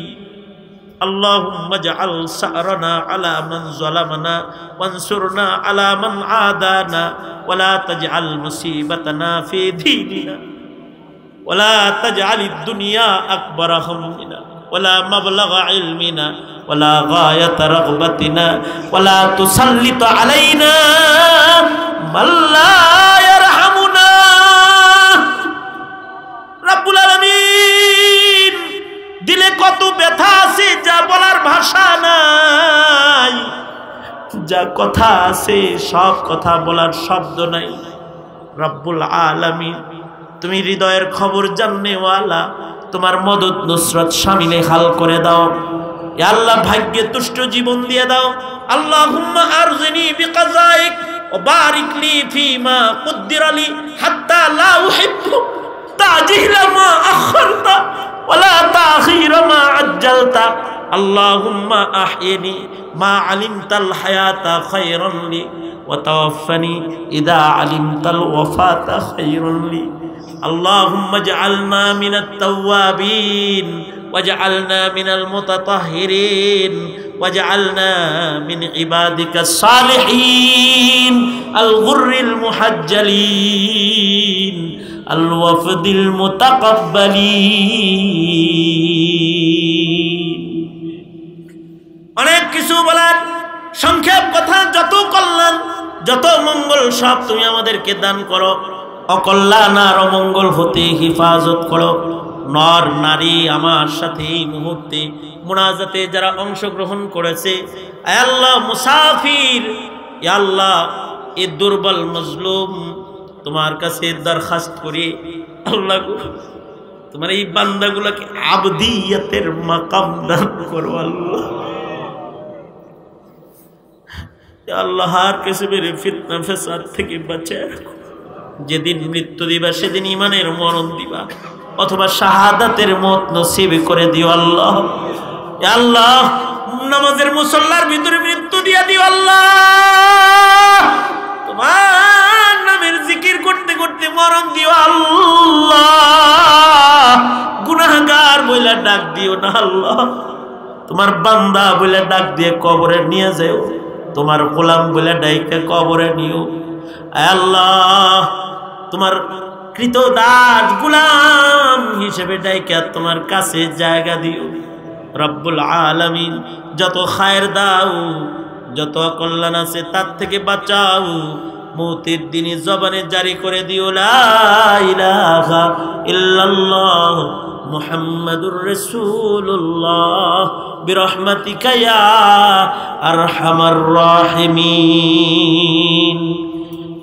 আল্লাহুম্মা জাআল সা'রানা আলা মান যালামানা ওয়ানসুরনা আলা মান আদানা ওয়ালা তাজআল মুসিবাতানা ফি দীনিনা ওয়ালা তাজআলিদ দুনিয়া আকবারা হাম্মিনা ওয়ালা মাবলাগা ইলমিনা ওয়ালা গায়াতা রাগবাতিনা ওয়ালা তুসাল্লিত আলাইনা মান লা ইয়ারহামুনা। রব্বুল আলামিন, দিলে কত ব্যথা আছে যা বলার ভাষা নাই, যা কথা আছে সব কথা বলার শব্দ নাই। রব্বুল আলামিন, তুমি হৃদয়ের খবর জাননেওয়ালা, তোমার মদদ নুসরত শামিলে হাল করে দাও। ইয়া আল্লাহ, ভাগ্যে তুষ্ট জীবন দিয়ে দাও। আল্লাহুম্মা আরজিনি বিকাযাইক ওয়া বারিক লি ফীমা কুদ্দিরা লি হাত্তা লা উহিব্বু তাজিলা মা আখারতা ওয়ালা তাখিরা মা আজ্জালতা। আল্লাহুম্মা আহইনি মা আলিমতাল হায়াতা খায়রান লি ওয়া তাওয়াফফানি ইযা আলিমতাল ওয়াফাতা খায়রান লি। আল্লাহুম্মা ইজআলনা মিনাত তাওয়াবিন ওয়াজআলনা মিনাল মুতাতাহহিরিন ওয়াজআলনা মিন ইবাদিকাস সালিহিন আল গুররিল মুহাজ্জালিন আল ওয়াফদিল মুতাকাব্বালিন। অনেক কিছু বলার, সংক্ষেপ কথা, যত কল্যাণ যত মঙ্গল সব তুমি আমাদেরকে দান করো। অকল্যাণ আর অমঙ্গল হতে হিফাজত করো। নর নারী আমার সাথে এই মুহূর্তে মুনাজাতে যারা অংশগ্রহণ করেছে, আয় আল্লাহ, মুসাফির, ইয়া আল্লাহ, এই দুর্বল মজলুম তোমার কাছে দরখাস্ত করি, আল্লাহ তোমার এই বান্দাগুলোকে আবদিয়তের মাকাম দান করো। আল্লাহ, ইয়া আল্লাহ, আর কিছু মেরে ফিতনা ফেসাদ থেকে বাঁচায় রাখো। যেদিন মৃত্যু দিবা সেদিন ইমানের মরণ দিবা, অথবা শাহাদাতের মত নসিব করে দিও। আল্লাহ, ইয়া আল্লাহ, নামাজের মুসল্লার ভিতরে মৃত্যু দিয়া দিও। আল্লাহ, তোমার নামের জিকির করতে করতে মরণ দিও। আল্লাহ, গুনাহগার বইলা ডাক দিও না। আল্লাহ, তোমার বান্দা বইলা ডাক দিয়ে কবরে নিয়ে যাও। তোমার গোলাম বইলা ডাইকা কবরে নিও। আল্লাহ, তোমার কৃতদাস গোলাম হিসেবে ডাইকা তোমার কাছে জায়গা দিও। রব্বুল আলামিন, যত খায়ের দাও, যত কল্যাণ আছে তার থেকে বাঁচাও। মৌতের দিনে জবানে জারি করে দিও লা ইলাহা ইল্লাল্লাহ মুহাম্মাদুর রাসূলুল্লাহ বিরহমাতিকা ইয়া আরহামার রাহিমিন।